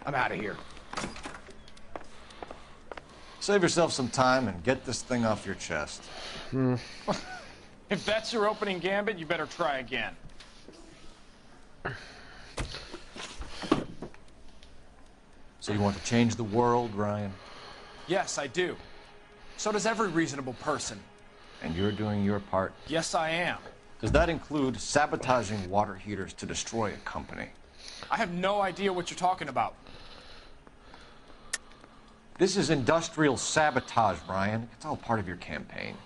I'm out of here. Save yourself some time and get this thing off your chest. If that's your opening gambit, you better try again. So you want to change the world, Ryan? Yes, I do. So does every reasonable person. And you're doing your part? Yes, I am. Does that include sabotaging water heaters to destroy a company? I have no idea what you're talking about. This is industrial sabotage, Ryan. It's all part of your campaign.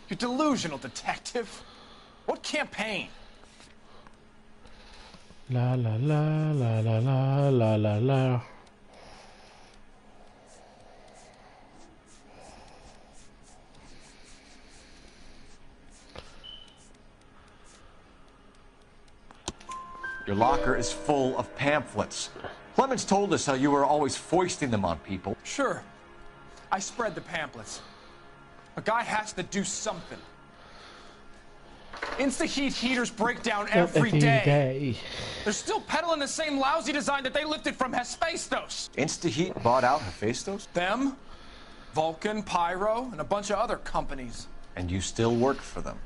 You're delusional, detective. What campaign? La la la la la la la la la. Your locker is full of pamphlets. Clemens told us how you were always foisting them on people. Sure. I spread the pamphlets. A guy has to do something. Insta-heat heaters break down every day. They're still peddling the same lousy design that they lifted from Hephaestus. Insta-heat bought out Hephaestus? Them, Vulcan, Pyro, and a bunch of other companies. And you still work for them?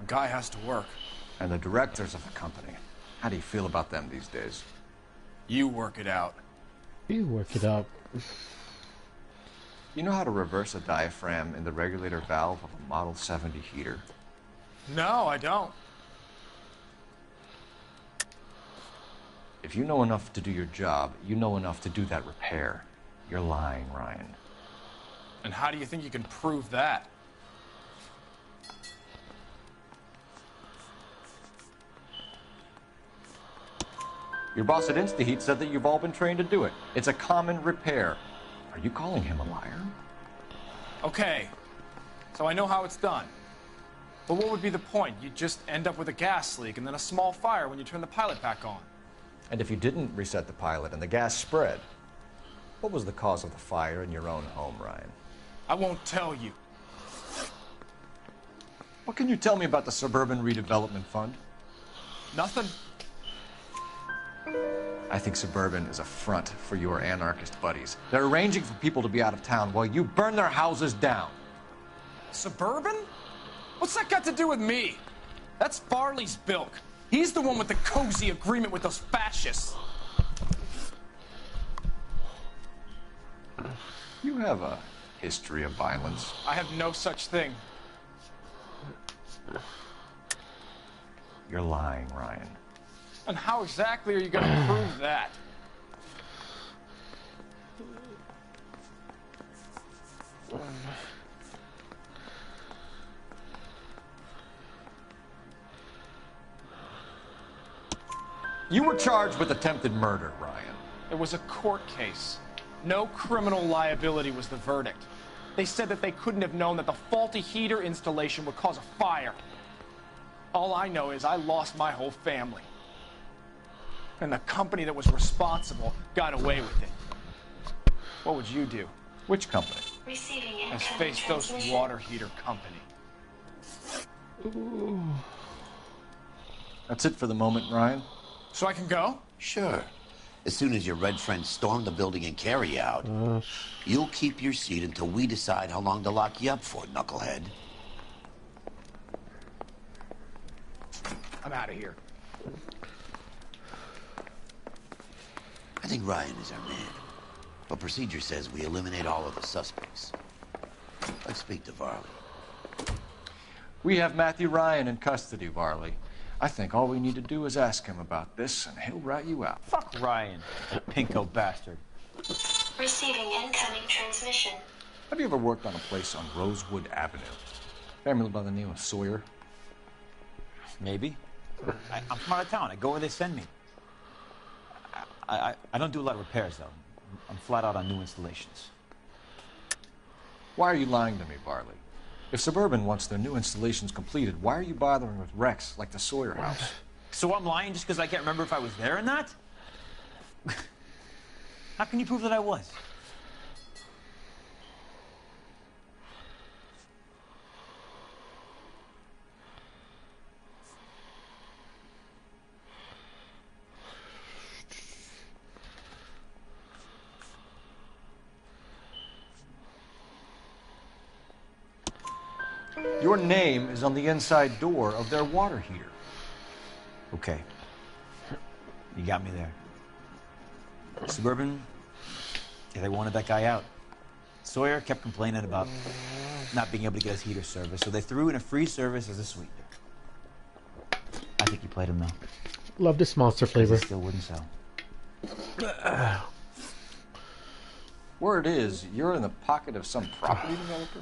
A guy has to work. And the directors of the company. How do you feel about them these days? You work it out. You work it out. You know how to reverse a diaphragm in the regulator valve of a Model 70 heater? No, I don't. If you know enough to do your job, you know enough to do that repair. You're lying, Ryan. And how do you think you can prove that? Your boss at InstaHeat said that you've all been trained to do it. It's a common repair. Are you calling him a liar? Okay, so I know how it's done. But what would be the point? You just end up with a gas leak and then a small fire when you turn the pilot back on. And if you didn't reset the pilot and the gas spread, what was the cause of the fire in your own home, Ryan? I won't tell you. What can you tell me about the Suburban Redevelopment Fund? Nothing. I think Suburban is a front for your anarchist buddies. They're arranging for people to be out of town while you burn their houses down. Suburban? What's that got to do with me? That's Farley's bilk. He's the one with the cozy agreement with those fascists. You have a history of violence. I have no such thing. You're lying, Ryan. And how exactly are you going to prove that? You were charged with attempted murder, Ryan. It was a court case. No criminal liability was the verdict. They said that they couldn't have known that the faulty heater installation would cause a fire. All I know is I lost my whole family. And the company that was responsible got away with it. What would you do? Which company? Hephaestus water heater company. Ooh. That's it for the moment, Ryan. So I can go? Sure. As soon as your red friends storm the building and carry out, you'll keep your seat until we decide how long to lock you up for, knucklehead. I'm out of here. I think Ryan is our man. But procedure says we eliminate all of the suspects. Let's speak to Varley. We have Matthew Ryan in custody, Varley. I think all we need to do is ask him about this, and he'll rat you out. Fuck Ryan, that pinko bastard. Receiving incoming transmission. Have you ever worked on a place on Rosewood Avenue? Family by the name of Sawyer? Maybe. I'm from out of town. I go where they send me. I don't do a lot of repairs, though. I'm flat out on new installations. Why are you lying to me, Varley? If Suburban wants their new installations completed, why are you bothering with wrecks like the Sawyer house? So I'm lying just because I can't remember if I was there or not? How can you prove that I was? Your name is on the inside door of their water heater. Okay. You got me there. Suburban, yeah, they wanted that guy out. Sawyer kept complaining about not being able to get his heater serviced, so they threw in a free service as a sweetener. I think you played him, though. Love this monster flavor. It still wouldn't sell. Word is, you're in the pocket of some property developer?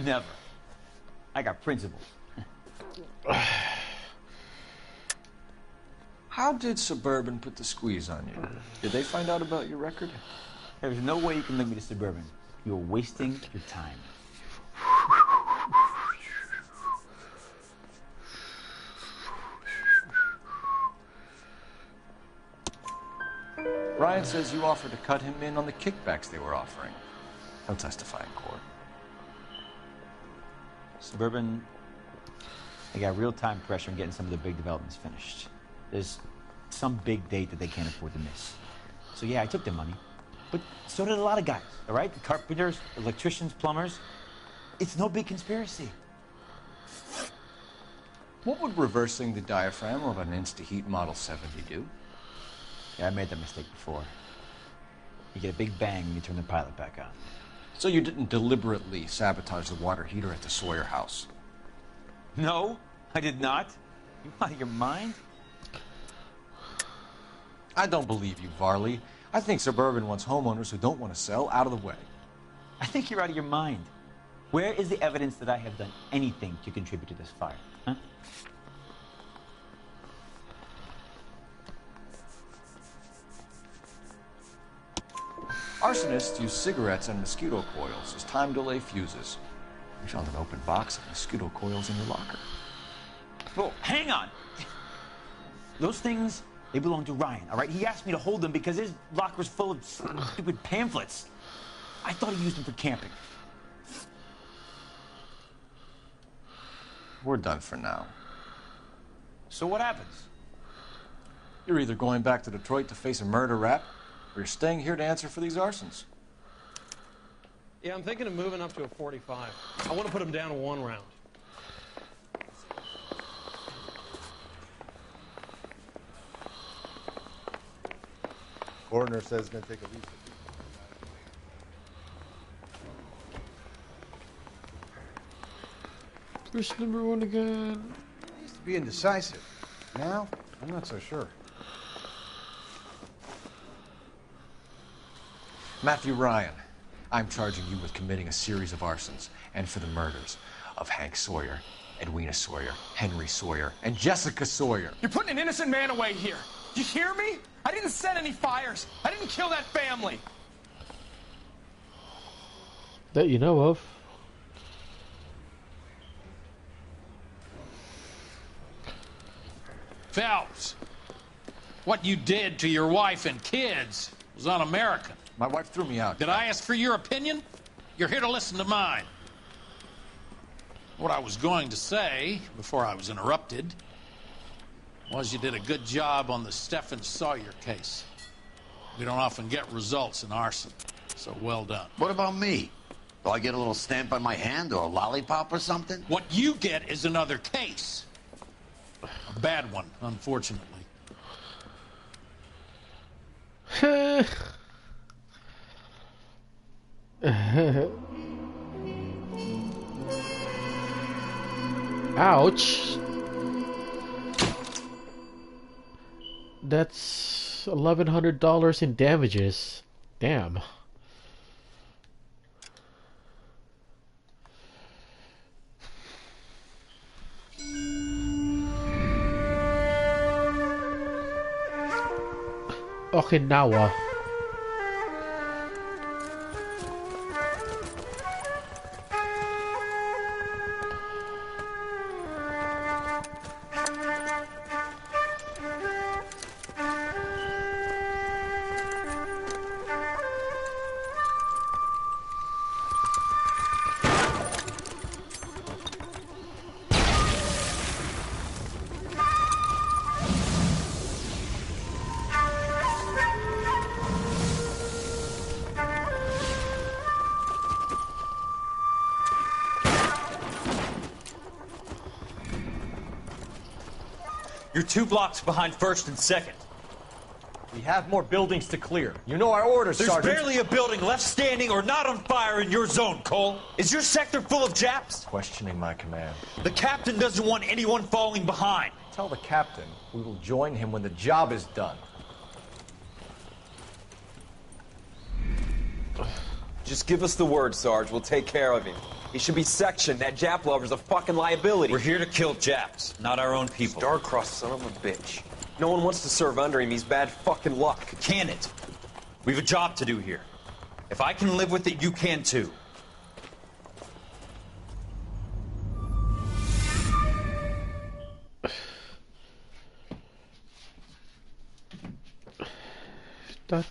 Never. I got principles. How did Suburban put the squeeze on you? Did they find out about your record? There's no way you can link me to Suburban. You're wasting your time. Ryan says you offered to cut him in on the kickbacks they were offering. He'll testify in court. Suburban, they got real-time pressure on getting some of the big developments finished. There's some big date that they can't afford to miss. So yeah, I took their money. But so did a lot of guys, all right? The carpenters, electricians, plumbers. It's no big conspiracy. What would reversing the diaphragm of an Insta-Heat Model 70 do? Yeah, I made that mistake before. You get a big bang when you turn the pilot back on. So you didn't deliberately sabotage the water heater at the Sawyer house? No, I did not. You out of your mind? I don't believe you, Varley. I think Suburban wants homeowners who don't want to sell out of the way. I think you're out of your mind. Where is the evidence that I have done anything to contribute to this fire? Huh? Arsonists use cigarettes and mosquito coils as time delay fuses. You found an open box of mosquito coils in your locker. Oh, hang on. Those things, they belong to Ryan, all right? He asked me to hold them because his locker's full of stupid pamphlets. I thought he used them for camping. We're done for now. So what happens? You're either going back to Detroit to face a murder rap, or you're staying here to answer for these arsons. Yeah, I'm thinking of moving up to a 45. I want to put him down to 1 round. Coroner says it's going to take at least Where's number 1 again? Used to be indecisive. Now, I'm not so sure. Matthew Ryan, I'm charging you with committing a series of arsons and for the murders of Hank Sawyer, Edwina Sawyer, Henry Sawyer, and Jessica Sawyer. You're putting an innocent man away here. You hear me? I didn't set any fires. I didn't kill that family. That you know of. Phelps, what you did to your wife and kids was un-American. My wife threw me out. Did I ask for your opinion? You're here to listen to mine. What I was going to say, before I was interrupted, was you did a good job on the Stephen Sawyer case. We don't often get results in arson, so well done. What about me? Do I get a little stamp on my hand or a lollipop or something? What you get is another case. A bad one, unfortunately. Ouch. That's $1,100 in damages. Damn. Okinawa. You're 2 blocks behind first and second. We have more buildings to clear. You know our orders, There's Sergeant. barely a building left standing or not on fire in your zone, Cole. Is your sector full of Japs? Questioning my command. The captain doesn't want anyone falling behind. Tell the captain we will join him when the job is done. Just give us the word, Sarge. We'll take care of him. He should be sectioned. That Jap lover's a fucking liability. We're here to kill Japs, not our own people. Star-crossed son of a bitch. No one wants to serve under him. He's bad fucking luck. Can it? We have a job to do here. If I can live with it, you can too. That.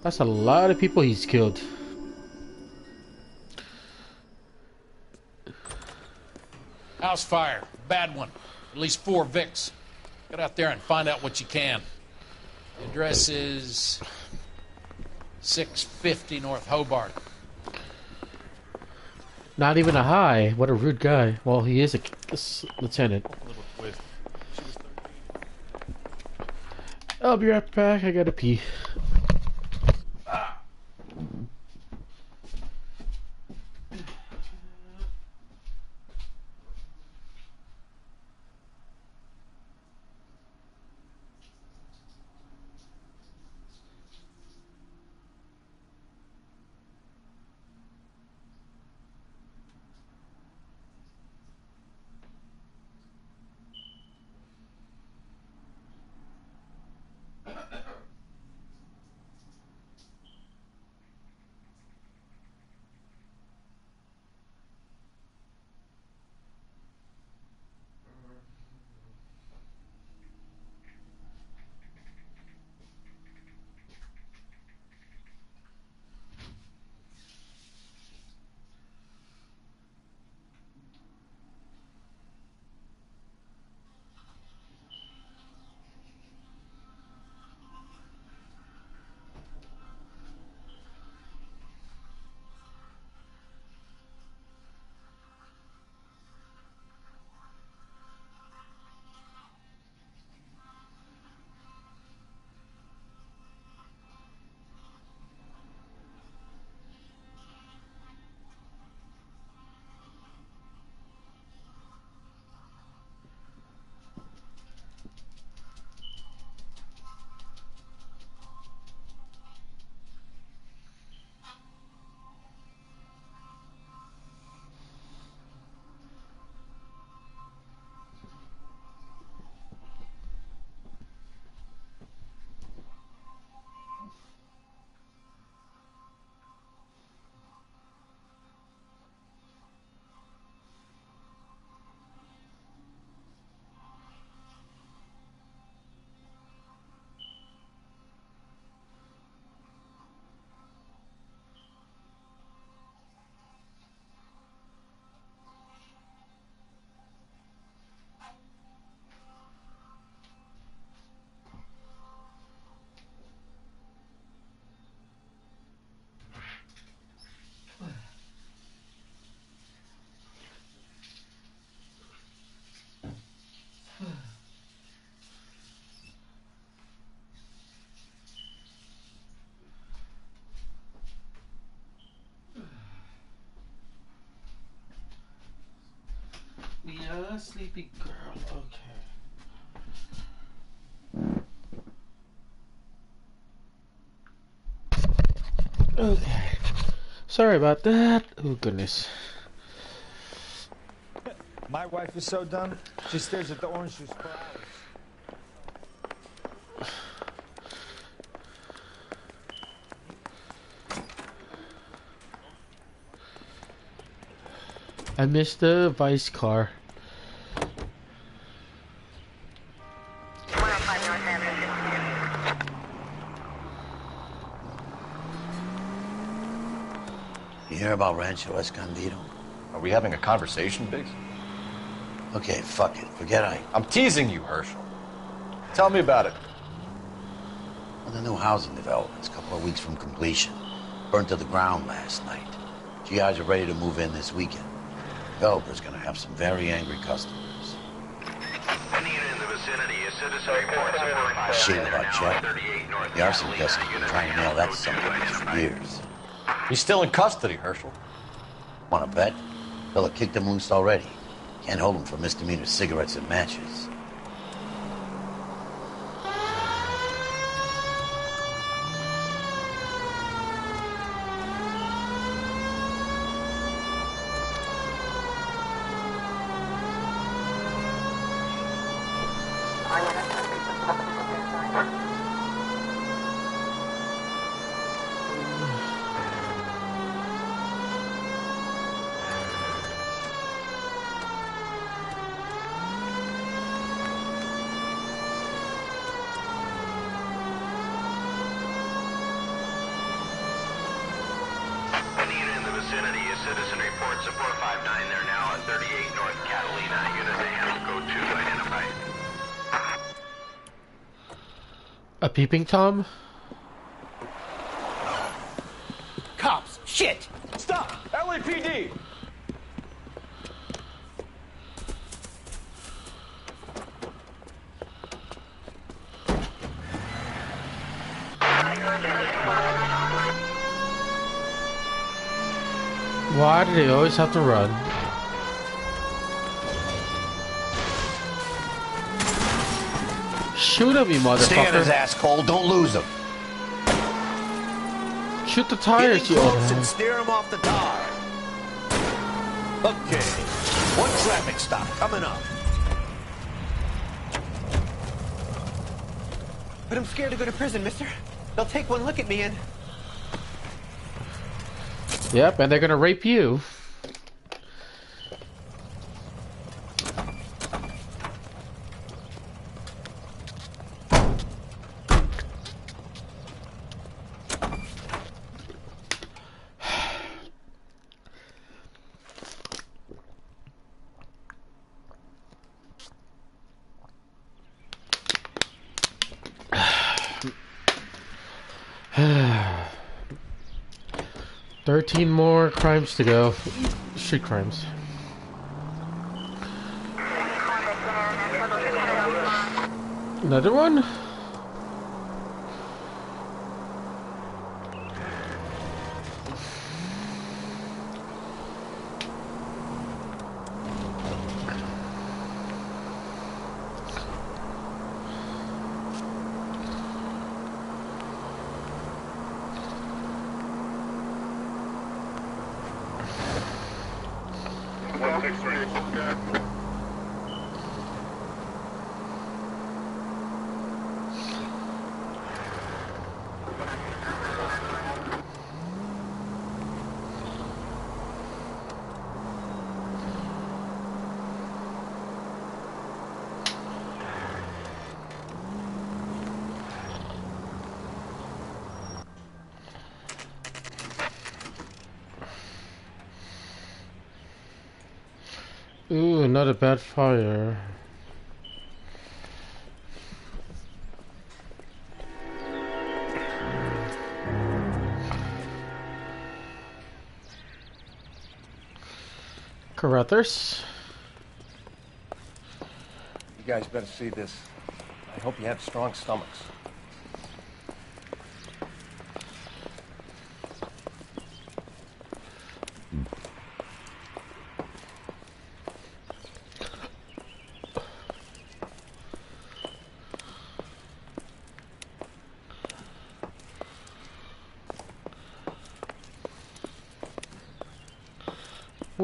That's a lot of people he's killed. House fire. Bad one. At least 4 Vicks. Get out there and find out what you can. The address is 650 North Hobart. Not even a high. What a rude guy. Well, he is a lieutenant. I'll be right back. I gotta pee. Yeah, sleepy girl. Okay. Okay. Sorry about that. Oh, goodness. My wife is so dumb, she stares at the orange juice for hours. I missed the Vice car. You hear about Rancho Escondido? Are we having a conversation, Biggs? Okay, fuck it. Forget I'm teasing you, Herschel. Tell me about it. Well, the new housing development's a couple of weeks from completion. Burnt to the ground last night. GIs are ready to move in this weekend. Developer's gonna have some very angry customers. Any unit in the vicinity, a citizen reports a Shit about Chet. The arson test has been trying to nail that son of a bitch for years. He's still in custody, Herschel. Wanna bet? Fella kicked him loose already. Can't hold him for misdemeanor cigarettes and matches. Any unit in the vicinity, a citizen reports a 459. They're now at 38 North Catalina. Unit to handle code 2 identified. A peeping Tom? Cops! Shit! Stop! LAPD! Why do they always have to run? Shoot him, you motherfucker. Stay on his ass, Cole. Don't lose him. Shoot the tires, you close and steer him off the tar. Okay. One traffic stop coming up. But I'm scared to go to prison, mister. They'll take one look at me and... Yep, and they're gonna rape you. $13 more crimes to go. Street crimes. Another one? Ooh, not a bad fire. Carruthers. You guys better see this. I hope you have strong stomachs.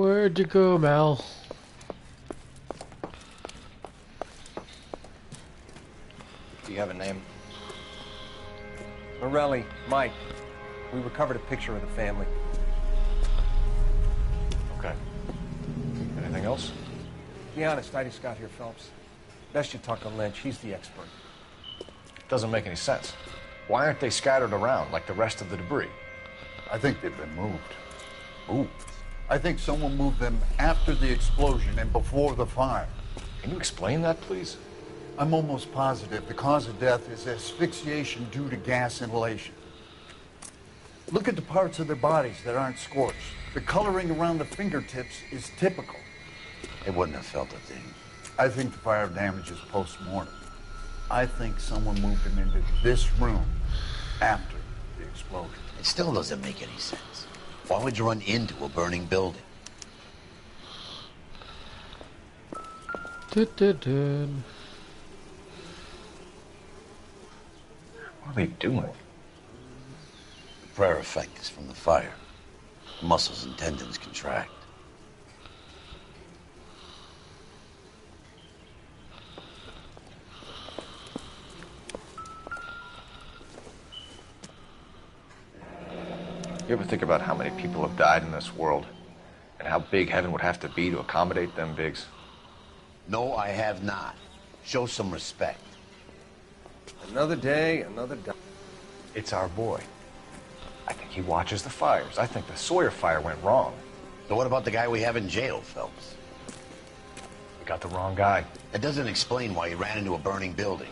Where'd you go, Mal? Do you have a name? Morelli, Mike. We recovered a picture of the family. Okay. Anything else? Be honest, I just got here, Phelps. Best you talk to Lynch. He's the expert. Doesn't make any sense. Why aren't they scattered around like the rest of the debris? I think they've been moved. Moved? I think someone moved them after the explosion and before the fire. Can you explain that, please? I'm almost positive the cause of death is asphyxiation due to gas inhalation. Look at the parts of their bodies that aren't scorched. The coloring around the fingertips is typical. They wouldn't have felt a thing. I think the fire damage is post-mortem. I think someone moved them into this room after the explosion. It still doesn't make any sense. Why would you run into a burning building? Dun-dun-dun. What are they doing? The prayer effect is from the fire. The muscles and tendons contract. You ever think about how many people have died in this world? And how big heaven would have to be to accommodate them bigs? No, I have not. Show some respect. Another day, another day. It's our boy. I think he watches the fires. I think the Sawyer fire went wrong. So what about the guy we have in jail, Phelps? We got the wrong guy. That doesn't explain why he ran into a burning building.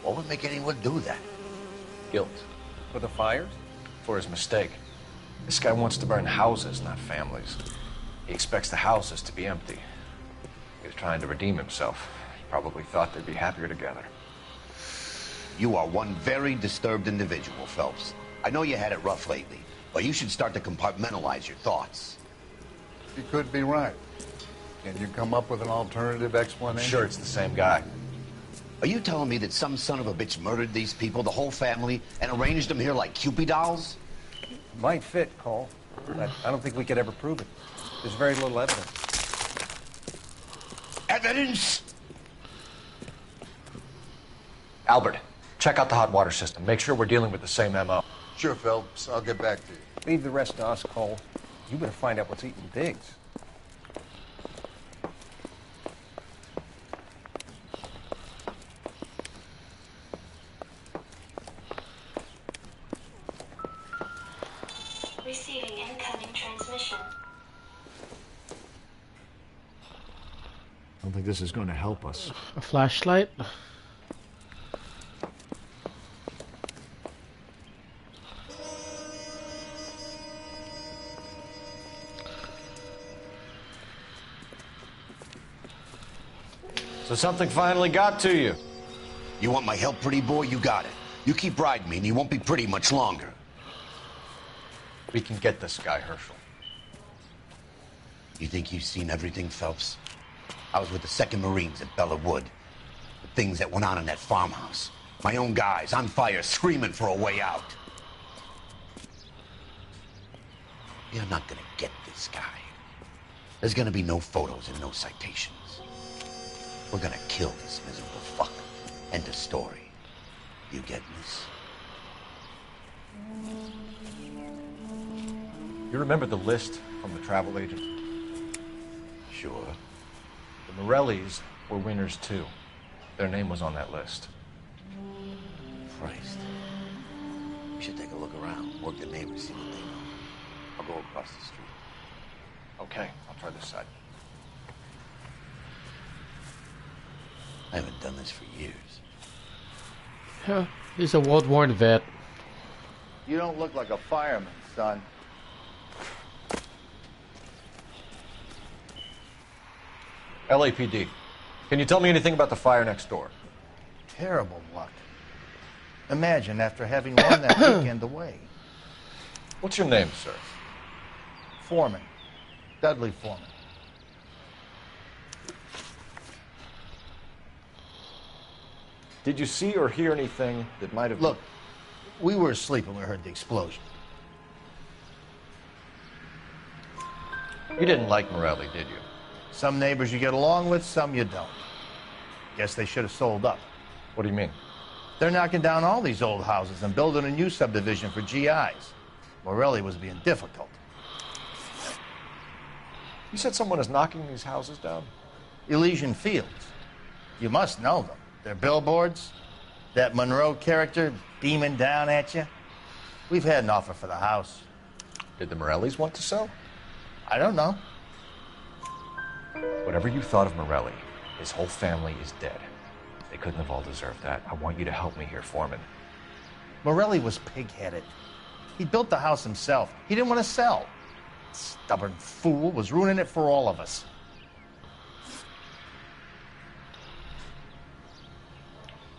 What would make anyone do that? Guilt. For the fires? For his mistake. This guy wants to burn houses, not families. He expects the houses to be empty. He was trying to redeem himself. He probably thought they'd be happier together. You are one very disturbed individual, Phelps. I know you had it rough lately, but you should start to compartmentalize your thoughts. You could be right. Can you come up with an alternative explanation? I'm sure it's the same guy. Are you telling me that some son of a bitch murdered these people, the whole family, and arranged them here like Cupid dolls? Might fit, Cole, but I don't think we could ever prove it. There's very little evidence. Evidence? Albert, check out the hot water system. Make sure we're dealing with the same MO. Sure, Phelps. I'll get back to you. Leave the rest to us, Cole. You better find out what's eating Biggs. Receiving incoming transmission. I don't think this is going to help us. A flashlight? So something finally got to you. You want my help, pretty boy? You got it. You keep riding me and you won't be pretty much longer. We can get this guy, Herschel. You think you've seen everything, Phelps? I was with the 2nd Marines at Bella Wood. The things that went on in that farmhouse. My own guys on fire, screaming for a way out. You're not gonna get this guy. There's gonna be no photos and no citations. We're gonna kill this miserable fuck. End of story. You get this? You remember the list from the travel agent? Sure. The Morellis were winners too. Their name was on that list. Christ. We should take a look around, work the neighbors, see what they know. I'll go across the street. Okay, I'll try this side. I haven't done this for years. Yeah, he's a world-worn vet. You don't look like a fireman, son. LAPD. Can you tell me anything about the fire next door? Terrible luck. Imagine after having won that weekend away. What's your name, sir? Foreman. Dudley Foreman. Did you see or hear anything that might have... Look, we were asleep when we heard the explosion. You didn't like Morelli, did you? Some neighbors you get along with, some you don't. Guess they should have sold up. What do you mean? They're knocking down all these old houses and building a new subdivision for GIs. Morelli was being difficult. You said someone is knocking these houses down? Elysian Fields. You must know them. Their billboards, that Monroe character beaming down at you. We've had an offer for the house. Did the Morellis want to sell? I don't know. Whatever you thought of Morelli, his whole family is dead. They couldn't have all deserved that. I want you to help me here, Foreman. Morelli was pig-headed. He built the house himself. He didn't want to sell. Stubborn fool was ruining it for all of us.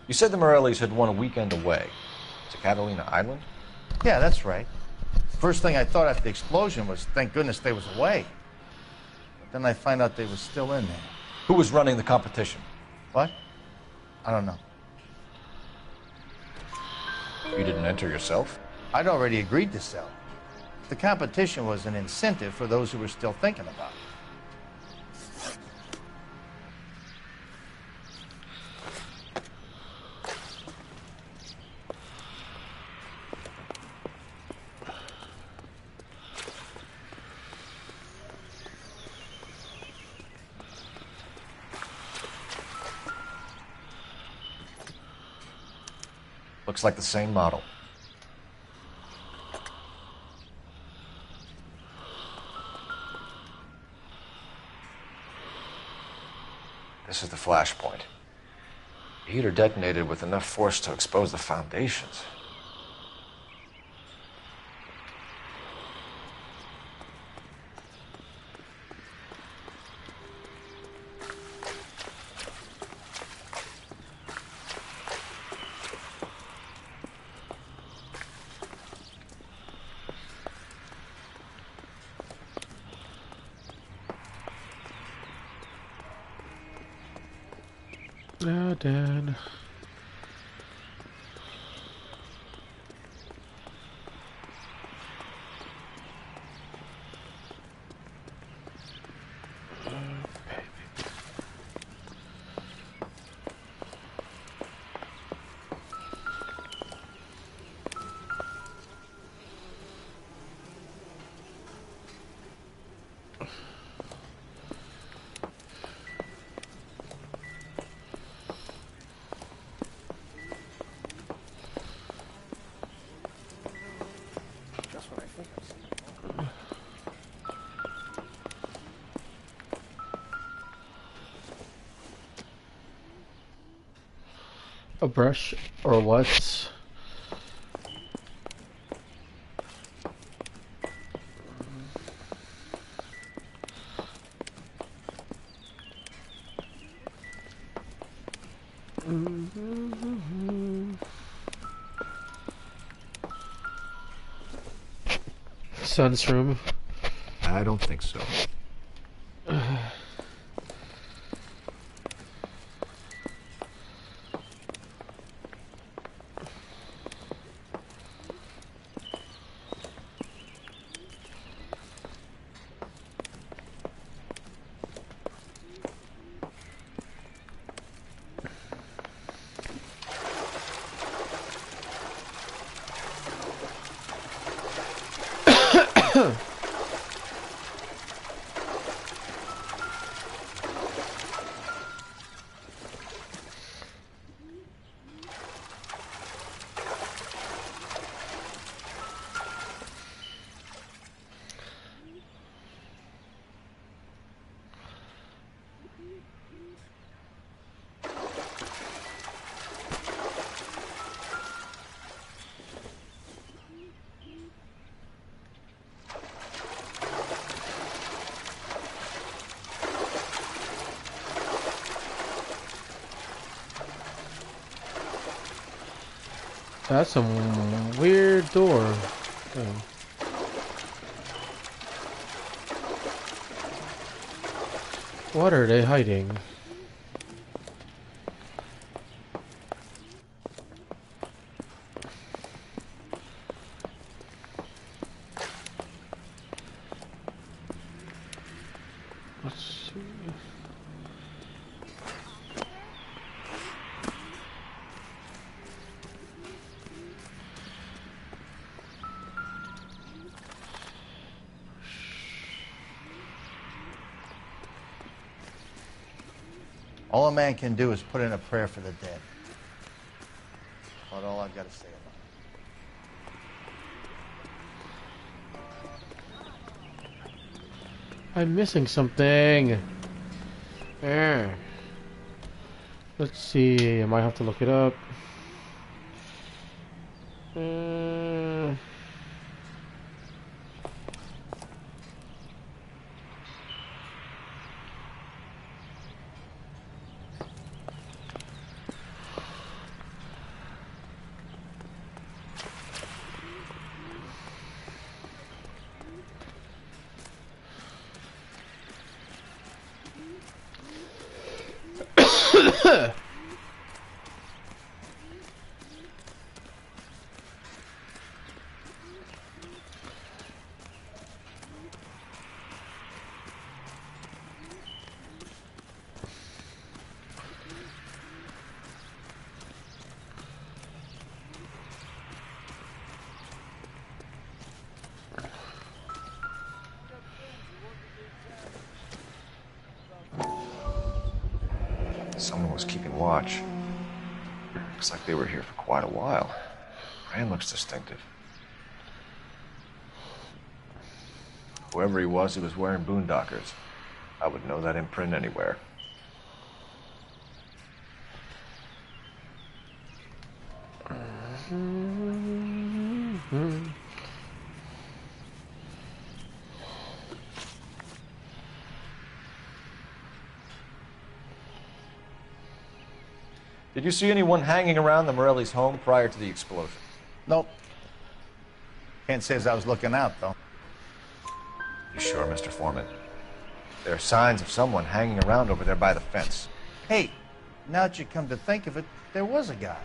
You said the Morellis had won a weekend away to Catalina Island? Yeah, that's right. First thing I thought after the explosion was, thank goodness they was away. But then I find out they was still in there. Who was running the competition? What? I don't know. You didn't enter yourself? I'd already agreed to sell. The competition was an incentive for those who were still thinking about it. Looks like the same model. This is the flashpoint. The heater detonated with enough force to expose the foundations. Oh, Dad. A brush or what? Son's room. I don't think so. That's a weird door. Oh. What are they hiding? All a man can do is put in a prayer for the dead. That's all I've got to say about it. I'm missing something. Let's see. I might have to look it up. Someone was keeping watch. Looks like they were here for quite a while. Brand looks distinctive. Whoever he was wearing boondockers. I would know that imprint anywhere. Did you see anyone hanging around the Morelli's home prior to the explosion? Nope. Can't say as I was looking out, though. You sure, Mr. Foreman? There are signs of someone hanging around over there by the fence. Hey, now that you come to think of it, there was a guy.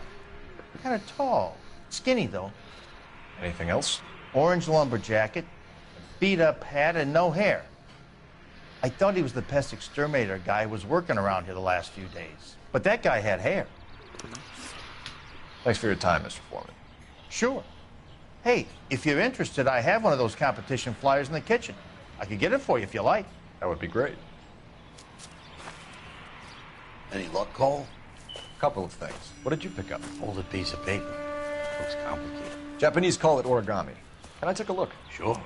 Kind of tall. Skinny, though. Anything else? Orange lumber jacket, beat-up hat, and no hair. I thought he was the pest exterminator guy who was working around here the last few days. But that guy had hair. Thanks for your time, Mr. Foreman. Sure. Hey, if you're interested, I have one of those competition flyers in the kitchen. I could get it for you if you like. That would be great. Any luck, Cole? Couple of things. What did you pick up? Folded piece of paper. Looks complicated. Japanese call it origami. Can I take a look? Sure.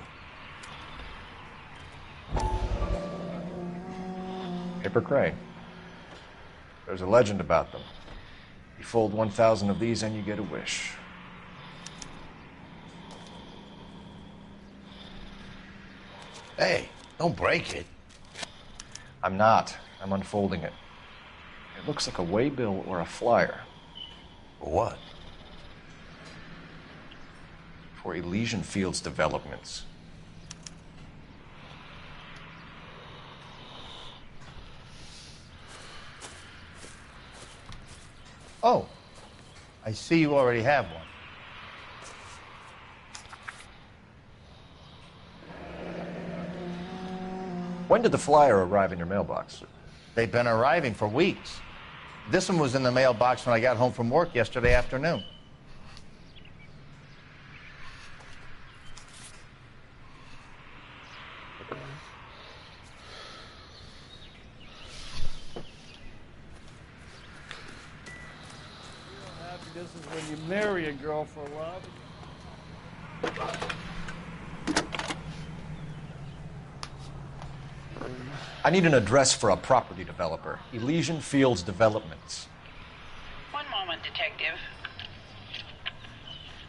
Paper crane. There's a legend about them. You fold 1,000 of these and you get a wish. Hey, don't break it. I'm not. I'm unfolding it. It looks like a waybill or a flyer. For what? For Elysian Fields Developments. Oh, I see you already have one. When did the flyer arrive in your mailbox? They've been arriving for weeks. This one was in the mailbox when I got home from work yesterday afternoon. This is when you marry a girl for love. I need an address for a property developer. Elysian Fields Developments. One moment, Detective.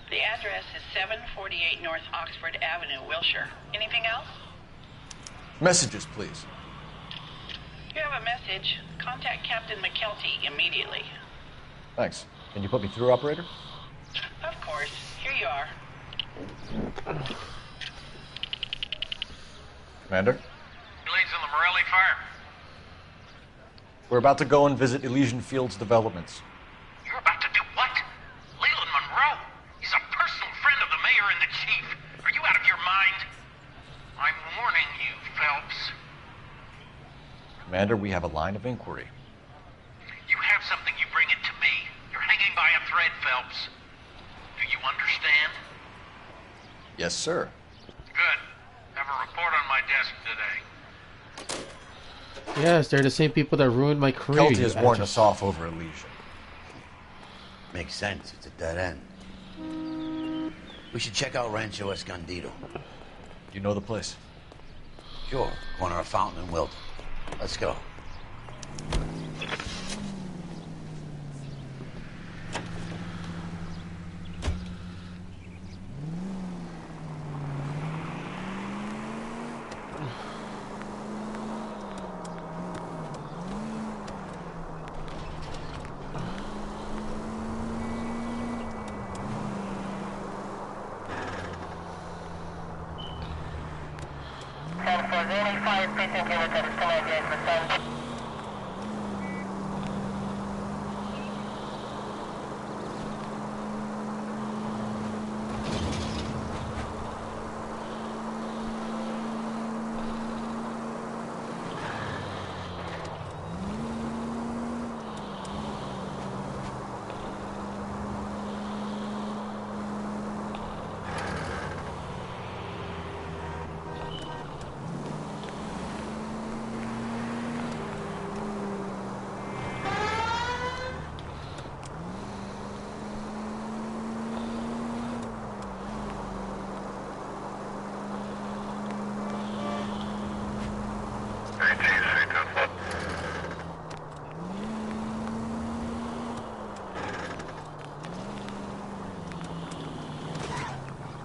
The address is 748 North Oxford Avenue, Wilshire. Anything else? Messages, please. You have a message. Contact Captain McKelty immediately. Thanks. Can you put me through, operator? Of course. Here you are. Commander? Leads on the Morelli fire. We're about to go and visit Elysian Fields Developments. You're about to do what? Leland Monroe? He's a personal friend of the mayor and the chief. Are you out of your mind? I'm warning you, Phelps. Commander, we have a line of inquiry. You have something, you bring it to me. You're hanging by a thread, Phelps. Do you understand? Yes, sir. Good. Have a report on my desk today. Yes, they're the same people that ruined my career. Kelty has warned us off over a lesion. Makes sense. It's a dead end. We should check out Rancho Escondido. You know the place? Sure. Corner of Fountain and Wilton. Let's go.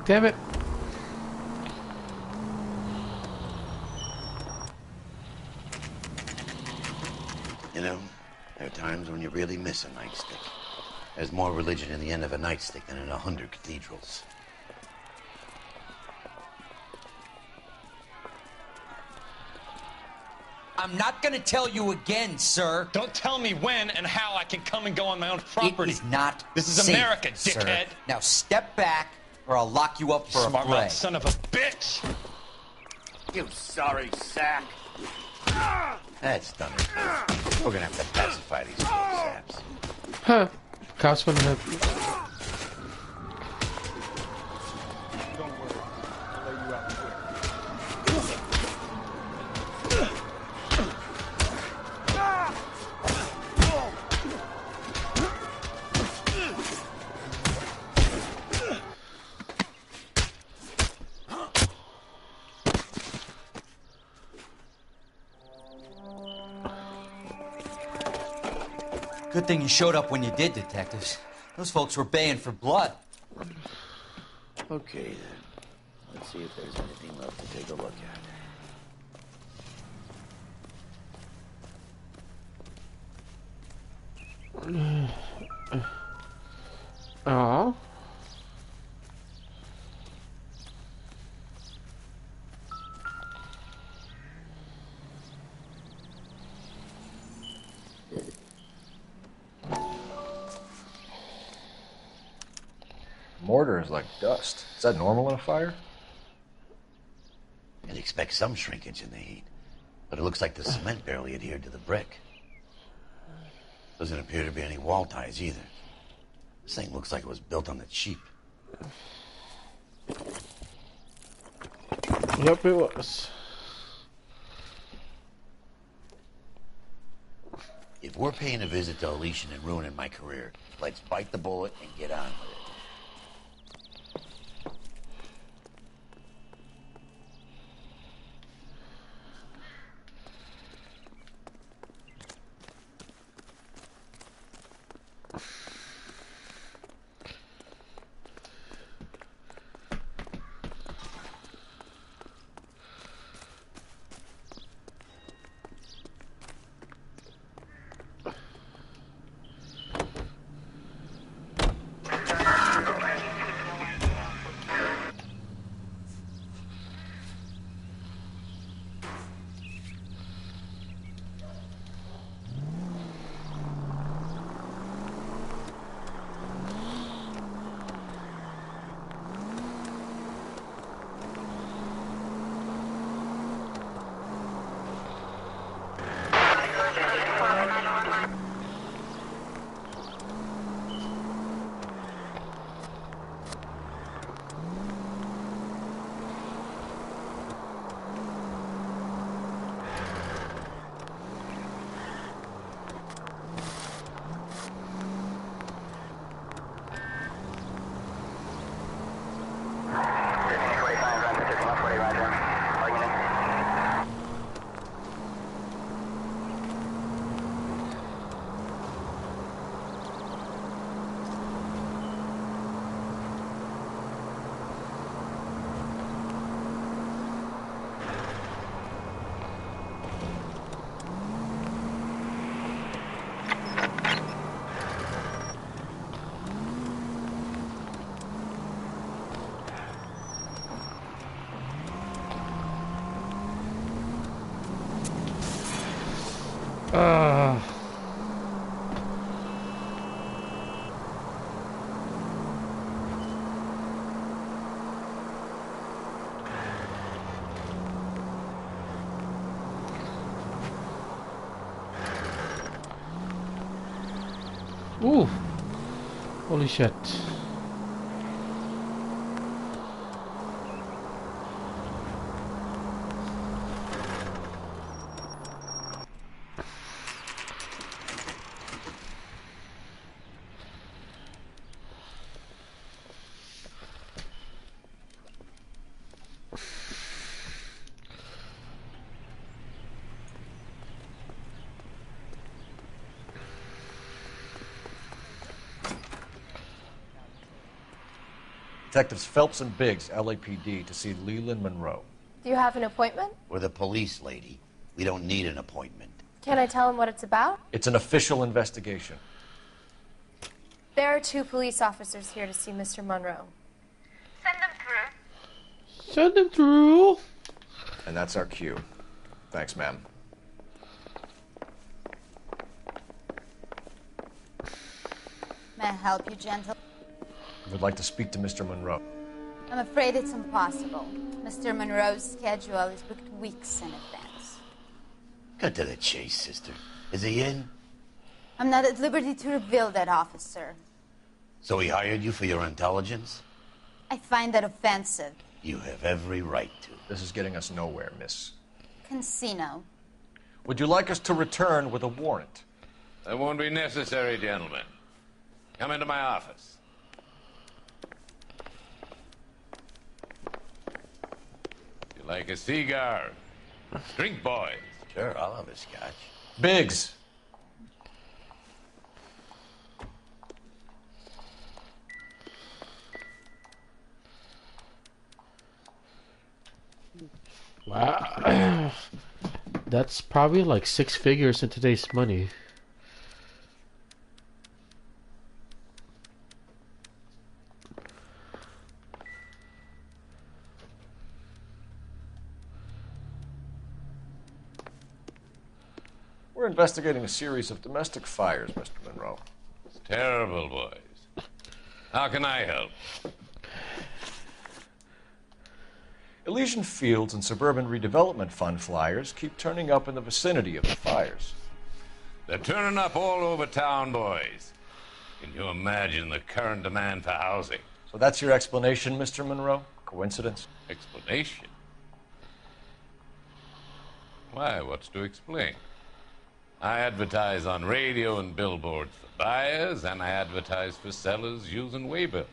Damn it. You know, there are times when you really miss a nightstick. There's more religion in the end of a nightstick than in 100 cathedrals. I'm not gonna tell you again, sir. Don't tell me when and how I can come and go on my own property. It is not This is safe, America, sir. dickhead. Now step back, or I'll lock you up for a Smart fray. mouth son of a bitch. You sorry sack. That's done it. We're gonna have to pacify these saps. Huh. Cops wouldn't have... Don't worry. I'll lay you out quick. Good thing you showed up when you did, detectives. Those folks were baying for blood. Okay, then. Let's see if there's anything left to take a look at. Aw. Mortar is like dust. Is that normal in a fire? You'd expect some shrinkage in the heat, but it looks like the cement barely adhered to the brick. Doesn't appear to be any wall ties either. This thing looks like it was built on the cheap. Yep, it was. If we're paying a visit to Elysian and ruining my career, let's bite the bullet and get on with it. Ooh. Holy shit. Detectives Phelps and Biggs, LAPD, to see Leland Monroe. Do you have an appointment? We're the police, lady. We don't need an appointment. Can I tell him what it's about? It's an official investigation. There are 2 police officers here to see Mr. Monroe. Send them through. Send them through. And that's our cue. Thanks, ma'am. May I help you, gentle? We would like to speak to Mr. Monroe. I'm afraid it's impossible. Mr. Monroe's schedule is booked weeks in advance. Cut to the chase, sister. Is he in? I'm not at liberty to reveal that, officer. So he hired you for your intelligence? I find that offensive. You have every right to. This is getting us nowhere, miss. Casino. Would you like us to return with a warrant? That won't be necessary, gentlemen. Come into my office. You like a cigar? Drink, boys. Sure, I'll have a scotch. Biggs. Wow. That's probably like 6 figures in today's money. We're investigating a series of domestic fires, Mr. Monroe. It's terrible, boys. How can I help? Elysian Fields and Suburban Redevelopment Fund flyers keep turning up in the vicinity of the fires. They're turning up all over town, boys. Can you imagine the current demand for housing? So that's your explanation, Mr. Monroe? Coincidence? Explanation? Why, what's to explain? I advertise on radio and billboards for buyers, and I advertise for sellers using waybills.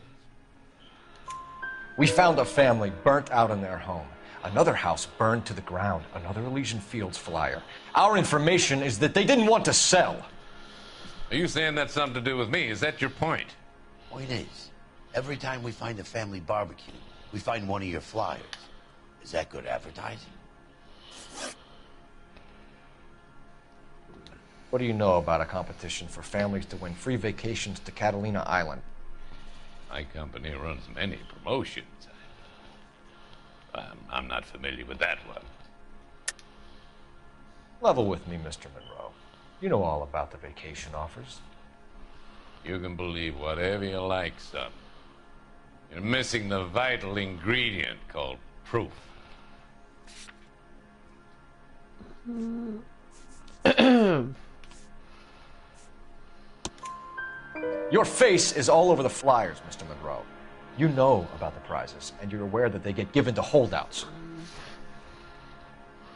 We found a family burnt out in their home. Another house burned to the ground. Another Elysian Fields flyer. Our information is that they didn't want to sell. Are you saying that's something to do with me? Is that your point? Point is, every time we find a family barbecue, we find one of your flyers. Is that good advertising? What do you know about a competition for families to win free vacations to Catalina Island? My company runs many promotions. I'm not familiar with that one. Level with me, Mr. Monroe. You know all about the vacation offers. You can believe whatever you like, son. You're missing the vital ingredient called proof. Your face is all over the flyers, Mr. Monroe. You know about the prizes, and you're aware that they get given to holdouts.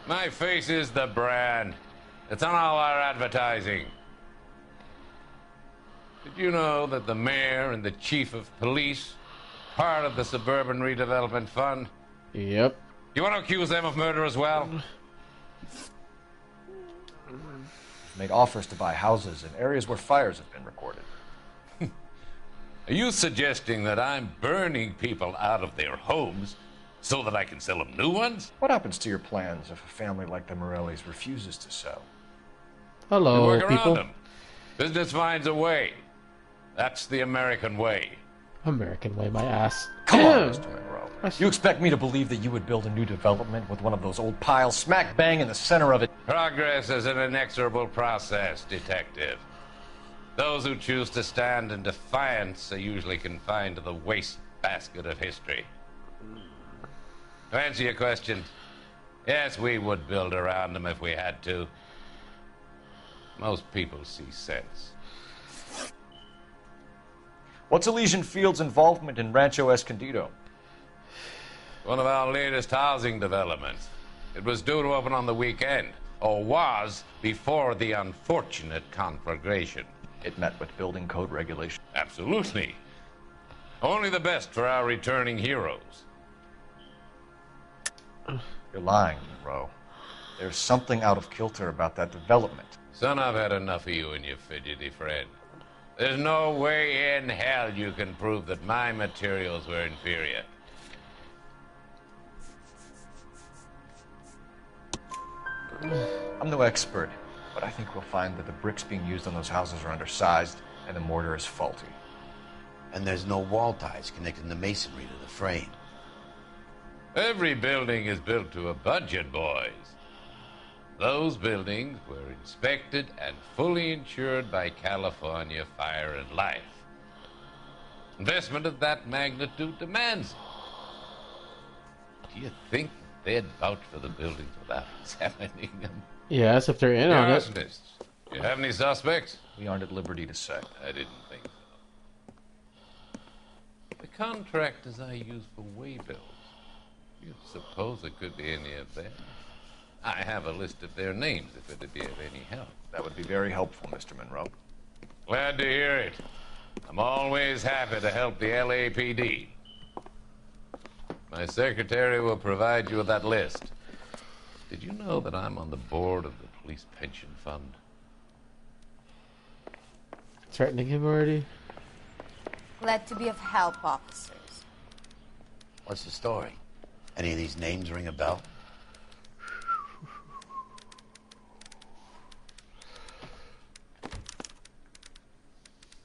My face is the brand. It's on all our advertising. Did you know that the mayor and the chief of police are part of the Suburban Redevelopment Fund? Yep. You want to accuse them of murder as well? Made offers to buy houses in areas where fires have been recorded. Are you suggesting that I'm burning people out of their homes so that I can sell them new ones? What happens to your plans if a family like the Morellis refuses to sell? Hello, we work people. around them. Business finds a way. That's the American way. American way, my ass. Come on, Mr. Monroe. You expect me to believe that you would build a new development with one of those old piles smack bang in the center of it? Progress is an inexorable process, Detective. Those who choose to stand in defiance are usually confined to the wastebasket of history. To answer your question, yes, we would build around them if we had to. Most people see sense. What's Elysian Fields' involvement in Rancho Escondido? One of our latest housing developments. It was due to open on the weekend, or was before the unfortunate conflagration. It met with building code regulation. Absolutely. Only the best for our returning heroes. You're lying, Monroe. There's something out of kilter about that development. Son, I've had enough of you and your fidgety friend. There's no way in hell you can prove that my materials were inferior. I'm no expert, but I think we'll find that the bricks being used on those houses are undersized and the mortar is faulty. And there's no wall ties connecting the masonry to the frame. Every building is built to a budget, boys. Those buildings were inspected and fully insured by California Fire and Life. Investment of that magnitude demands it. Do you think they'd vouch for the buildings without examining them? Yeah, as if they're in on it. Arsonists. You have any suspects? We aren't at liberty to say. I didn't think so. The contractors I use for waybills. You suppose it could be any of them? I have a list of their names if it'd be of any help. That would be very helpful, Mr. Monroe. Glad to hear it. I'm always happy to help the LAPD. My secretary will provide you with that list. Did you know that I'm on the board of the police pension fund? Threatening him already? Glad to be of help, officers. What's the story? Any of these names ring a bell?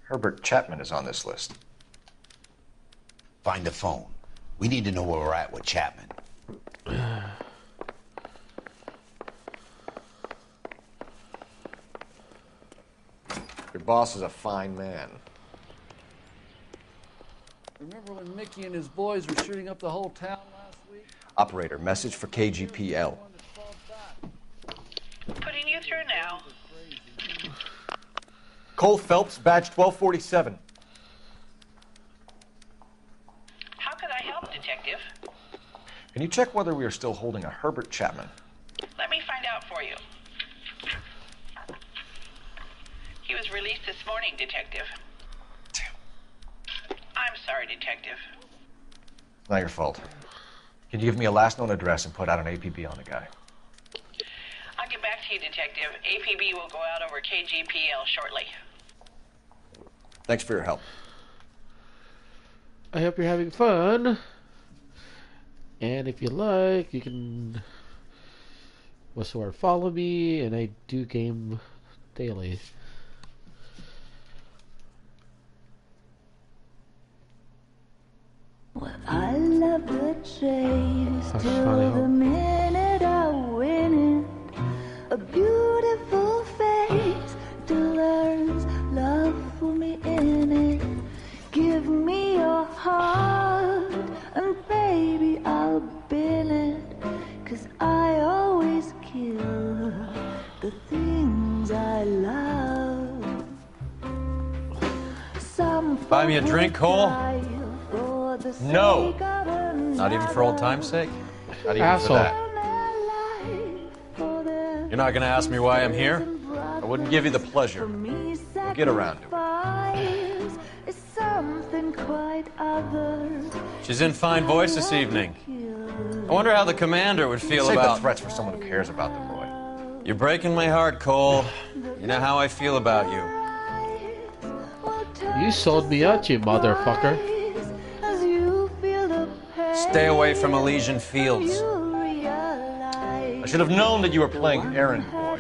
Herbert Chapman is on this list. Find the phone. We need to know where we're at with Chapman. Your boss is a fine man. Remember when Mickey and his boys were shooting up the whole town last week? Operator, message for KGPL. Putting you through now. Cole Phelps, badge 1247. How could I help, Detective? Can you check whether we are still holding a Herbert Chapman? Let me find out for you. He was released this morning, Detective. I'm sorry, Detective. Not your fault. Can you give me a last known address and put out an APB on the guy? I'll get back to you, Detective. APB will go out over KGPL shortly. Thanks for your help. I hope you're having fun. And if you like, you can follow me, and I do game daily. Well, I love the chase till the minute I win it. A beautiful face till there's love for me in it. Give me your heart and baby I'll bin it. 'Cause I always kill the things I love. Some Buy me a drink, Cole? No. Not even for old time's sake? Not even Asshole. for that. You're not gonna ask me why I'm here? I wouldn't give you the pleasure. We'll get around to it. She's in fine voice this evening. I wonder how the commander would feel Save about... the threats for someone who cares about them, Roy. You're breaking my heart, Cole. You know how I feel about you. You sold me out, you motherfucker. Stay away from Elysian Fields. I should have known that you were playing errand boy.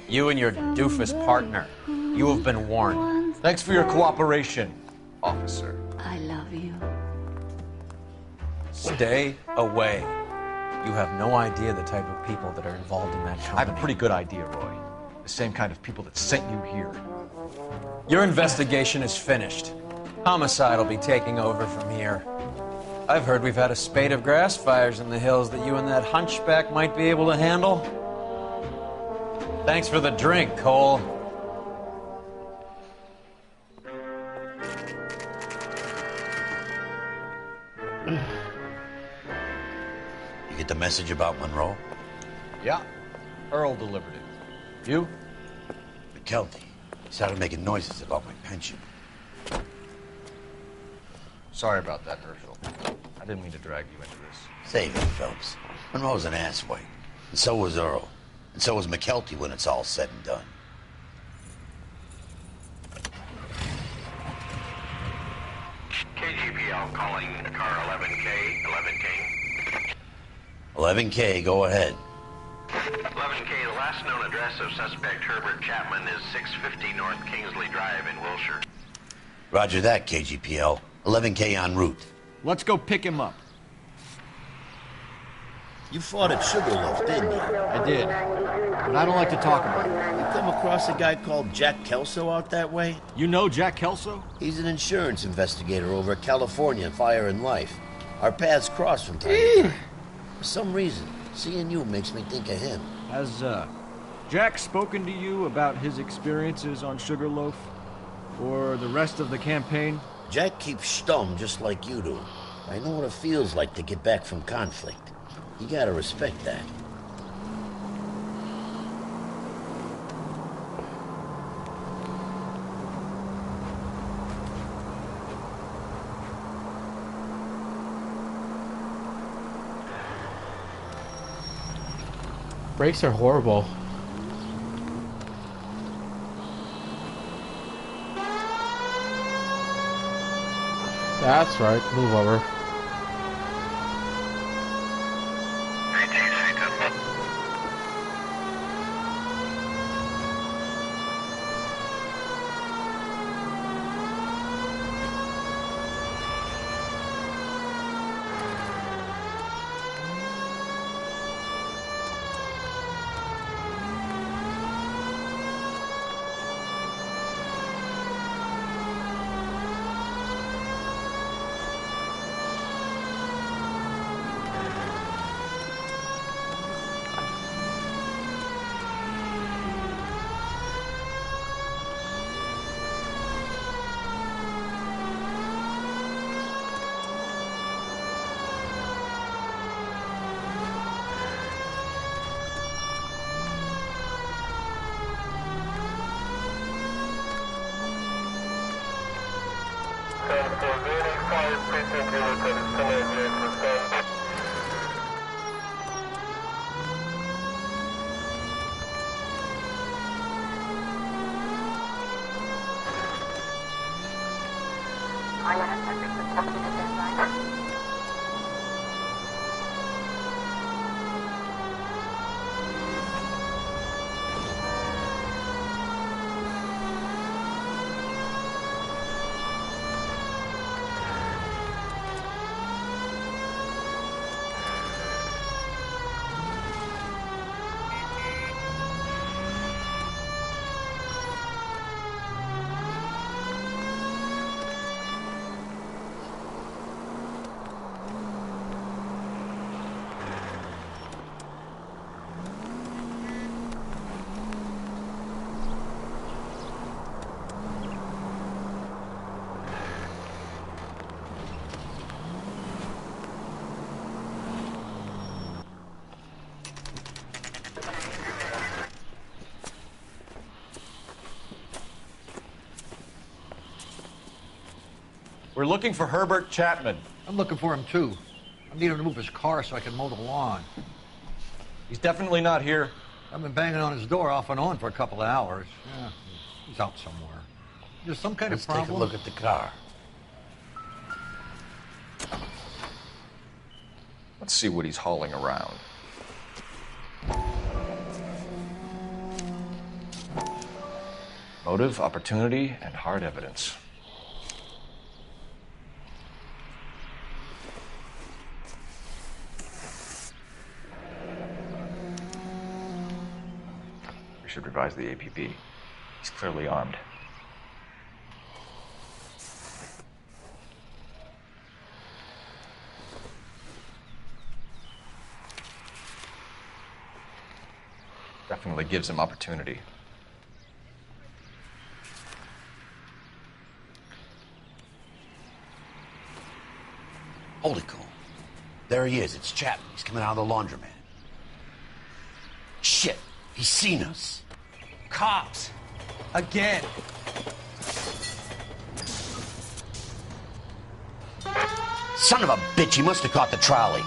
You and your doofus partner. You have been warned. Thanks for your cooperation, officer. I love you. Stay away. You have no idea the type of people that are involved in that company. I have a pretty good idea, Roy. The same kind of people that sent you here. Your investigation is finished. Homicide will be taking over from here. I've heard we've had a spate of grass fires in the hills that you and that hunchback might be able to handle. Thanks for the drink, Cole. You get the message about Monroe? Yeah. Earl delivered it. You? McKelty. He started making noises about my pension. Sorry about that, Herschel. I didn't mean to drag you into this. Save it, Phelps. Monroe's an asswipe. And so was Earl. And so was McKelty when it's all said and done. KGPL calling car 11K, 11K. 11K, go ahead. 11K, the last known address of suspect Herbert Chapman is 650 North Kingsley Drive in Wilshire. Roger that, KGPL. 11K en route. Let's go pick him up. You fought at Sugarloaf, didn't you? I did. But I don't like to talk about it. You come across a guy called Jack Kelso out that way? You know Jack Kelso? He's an insurance investigator over at California Fire and Life. Our paths cross from time to time. For some reason, seeing you makes me think of him. Has, Jack spoken to you about his experiences on Sugarloaf? Or the rest of the campaign? Jack keeps stum just like you do. I know what it feels like to get back from conflict. You gotta respect that. Brakes are horrible. That's right. Move over. We're looking for Herbert Chapman. I'm looking for him, too. I need him to move his car so I can mow the lawn. He's definitely not here. I've been banging on his door off and on for a couple of hours. Yeah, he's out somewhere. There's some kind of problem. Let's take a look at the car. Let's see what he's hauling around. Motive, opportunity, and hard evidence. should revise the APB. He's clearly armed. Definitely gives him opportunity. Hold it, Cole. There he is. It's Chapman. He's coming out of the laundromat. Shit. He's seen us. Cops. Again. Son of a bitch. He must have caught the trolley.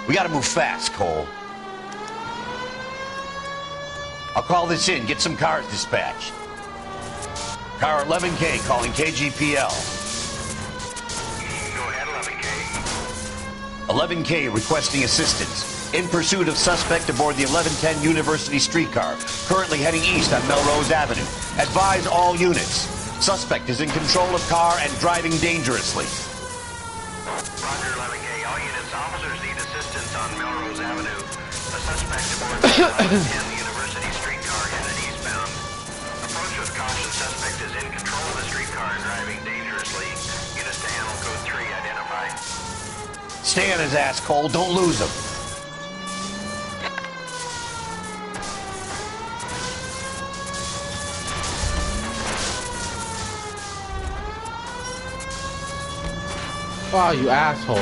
We gotta move fast, Cole. I'll call this in. Get some cars dispatched. Car 11K calling KGPL. Go ahead, 11K. 11K requesting assistance. In pursuit of suspect aboard the 1110 University streetcar, currently heading east on Melrose Avenue. Advise all units. Suspect is in control of car and driving dangerously. Roger, 11K. All units, officers need assistance on Melrose Avenue. A suspect aboard the 1110 University streetcar headed eastbound. Approach with caution. Suspect is in control of the streetcar and driving dangerously. Units to handle code 3 identified. Stay on his ass, Cole. Don't lose him. Oh, you asshole.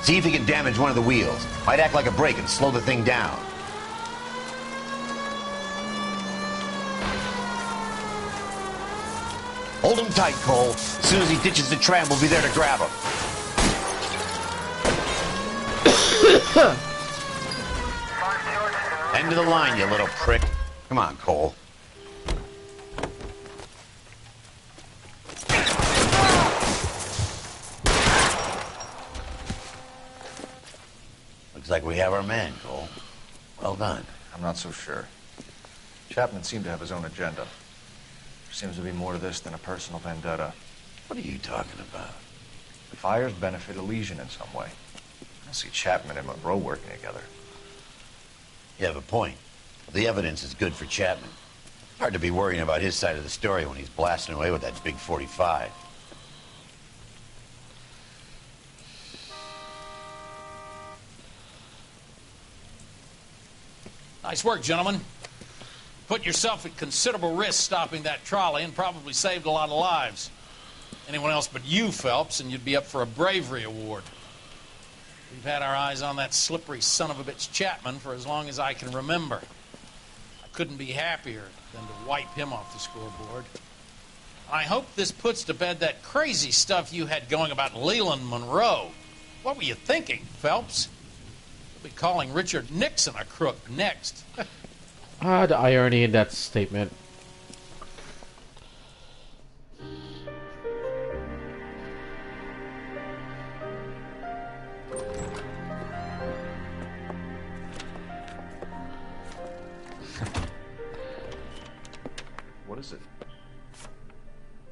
See if he can damage one of the wheels. Might act like a brake and slow the thing down. Hold him tight, Cole. As soon as he ditches the tram, we'll be there to grab him. End of the line, you little prick. Come on, Cole. Looks like we have our man, Cole. Well done. I'm not so sure. Chapman seemed to have his own agenda. There seems to be more to this than a personal vendetta. What are you talking about? The fires benefit Elysian in some way. I don't see Chapman and Monroe working together. You have a point. The evidence is good for Chapman. Hard to be worrying about his side of the story when he's blasting away with that big 45. Nice work, gentlemen. Put yourself at considerable risk stopping that trolley and probably saved a lot of lives. Anyone else but you, Phelps, and you'd be up for a bravery award. We've had our eyes on that slippery son of a bitch Chapman for as long as I can remember. I couldn't be happier than to wipe him off the scoreboard. I hope this puts to bed that crazy stuff you had going about Leland Monroe. What were you thinking, Phelps? We'll be calling Richard Nixon a crook next. Ah, the irony in that statement. What is it?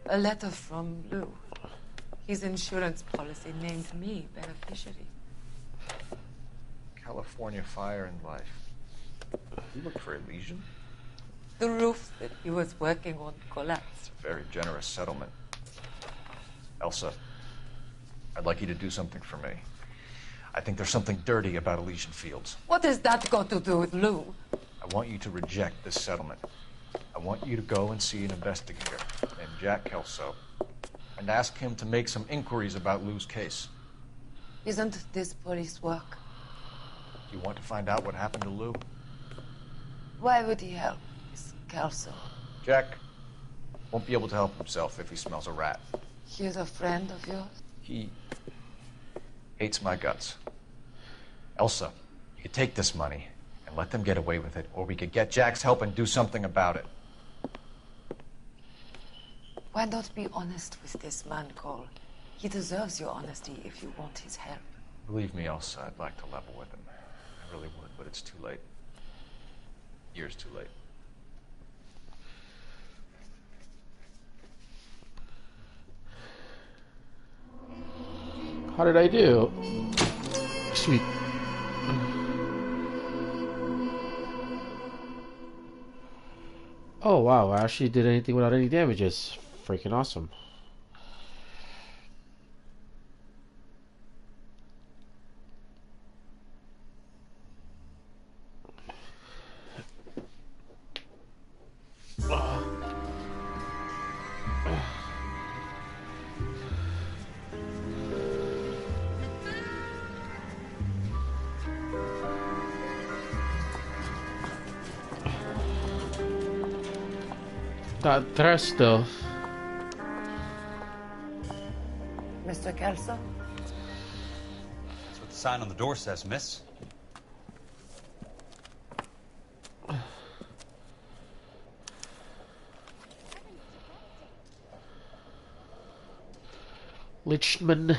A letter from Lou. His insurance policy named me beneficiary. California Fire and Life. You look for Elysian? The roof that he was working on collapsed. It's a very generous settlement. Elsa, I'd like you to do something for me. I think there's something dirty about Elysian Fields. What has that got to do with Lou? I want you to reject this settlement. I want you to go and see an investigator named Jack Kelso and ask him to make some inquiries about Lou's case. Isn't this police work? Do you want to find out what happened to Lou? Why would he help Miss Kelso? Jack won't be able to help himself if he smells a rat. He's a friend of yours? He hates my guts. Elsa, you could take this money and let them get away with it, or we could get Jack's help and do something about it. Why not be honest with this man, Cole? He deserves your honesty if you want his help. Believe me, Elsa, I'd like to level with him. I really would, but it's too late. Years too late. How did I do? Sweet. Oh wow, I actually did anything without any damages. Freaking awesome. That thresh though. Mr. Kelso? That's what the sign on the door says, miss. Lichman,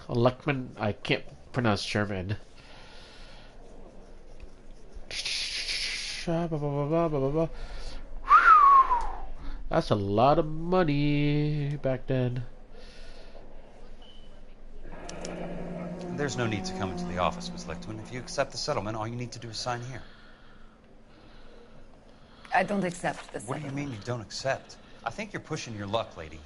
Luckman, I can't pronounce German. That's a lot of money back then. There's no need to come into the office, Miss Lichtman. If you accept the settlement, all you need to do is sign here. I don't accept this. What do you mean you don't accept? I think you're pushing your luck, lady.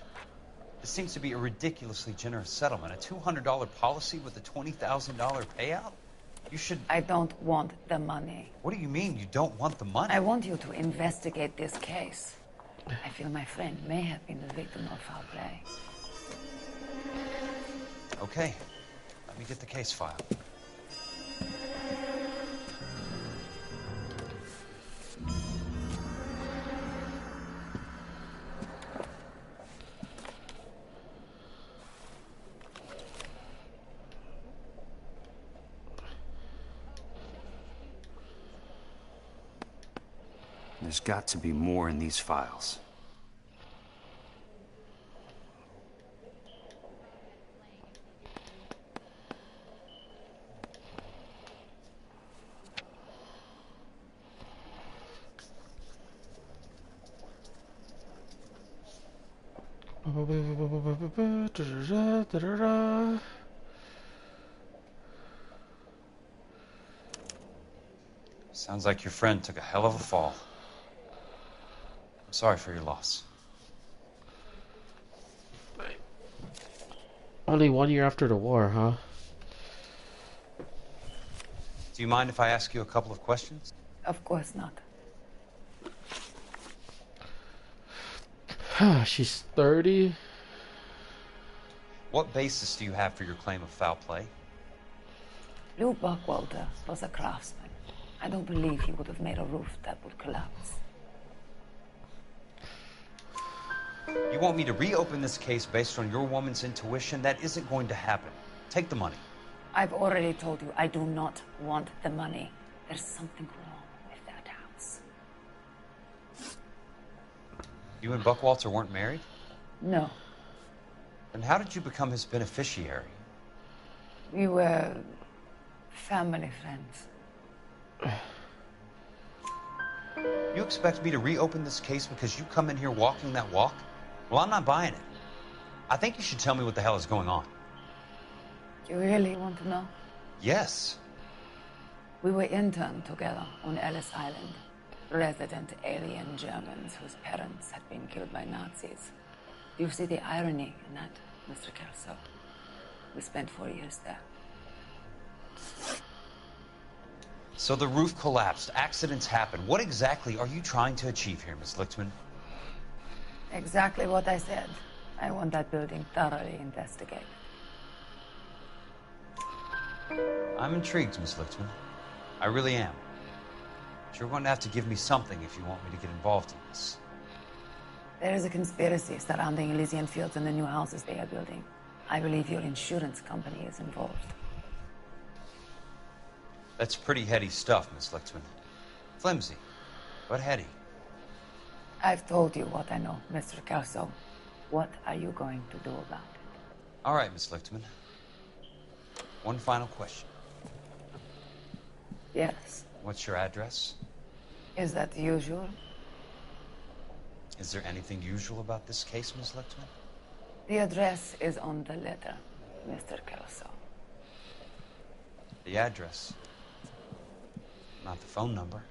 This seems to be a ridiculously generous settlement. A $200 policy with a $20,000 payout? You should... I don't want the money. What do you mean you don't want the money? I want you to investigate this case. I feel my friend may have been the victim of foul play. Okay. Let me get the case file. There's got to be more in these files. Sounds like your friend took a hell of a fall. I'm sorry for your loss. Only 1 year after the war, huh? Do you mind if I ask you a couple of questions? Of course not. She's 30. What basis do you have for your claim of foul play? Lou Buckwalter was a craftsman. I don't believe he would have made a roof that would collapse. You want me to reopen this case based on your woman's intuition? That isn't going to happen. Take the money. I've already told you I do not want the money. There's something wrong with that house. You and Buckwalter weren't married? No. Then how did you become his beneficiary? We were family friends. You expect me to reopen this case because you come in here walking that walk? Well, I'm not buying it. I think you should tell me what the hell is going on. You really want to know? Yes. We were interned together on Ellis Island. Resident alien Germans whose parents had been killed by Nazis. Do you see the irony in that, Mr. Kelso? We spent 4 years there. So the roof collapsed, accidents happen. What exactly are you trying to achieve here, Miss Lichtman? Exactly what I said. I want that building thoroughly investigated. I'm intrigued, Miss Lichtman. I really am. But you're going to have to give me something if you want me to get involved in this. There is a conspiracy surrounding Elysian Fields and the new houses they are building. I believe your insurance company is involved. That's pretty heady stuff, Miss Lichtman. Flimsy, but heady. I've told you what I know, Mr. Kelso. What are you going to do about it? All right, Miss Lichtman. One final question. Yes. What's your address? Is that usual? Is there anything usual about this case, Miss Lichtman? The address is on the letter, Mr. Kelso. The address, not the phone number.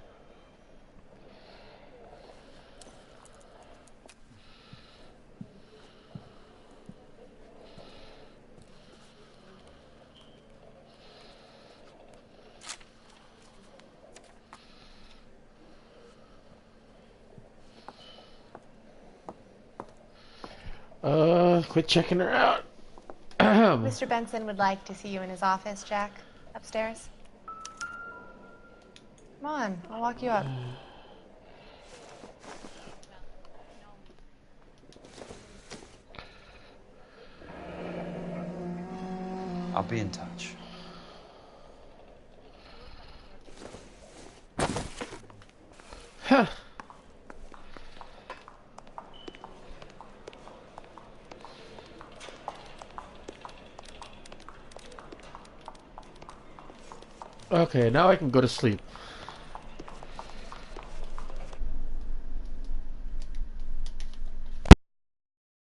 Quit checking her out. Mr. Benson would like to see you in his office, Jack. Upstairs. Come on, I'll walk you up. I'll be in touch. Huh. Okay, now I can go to sleep.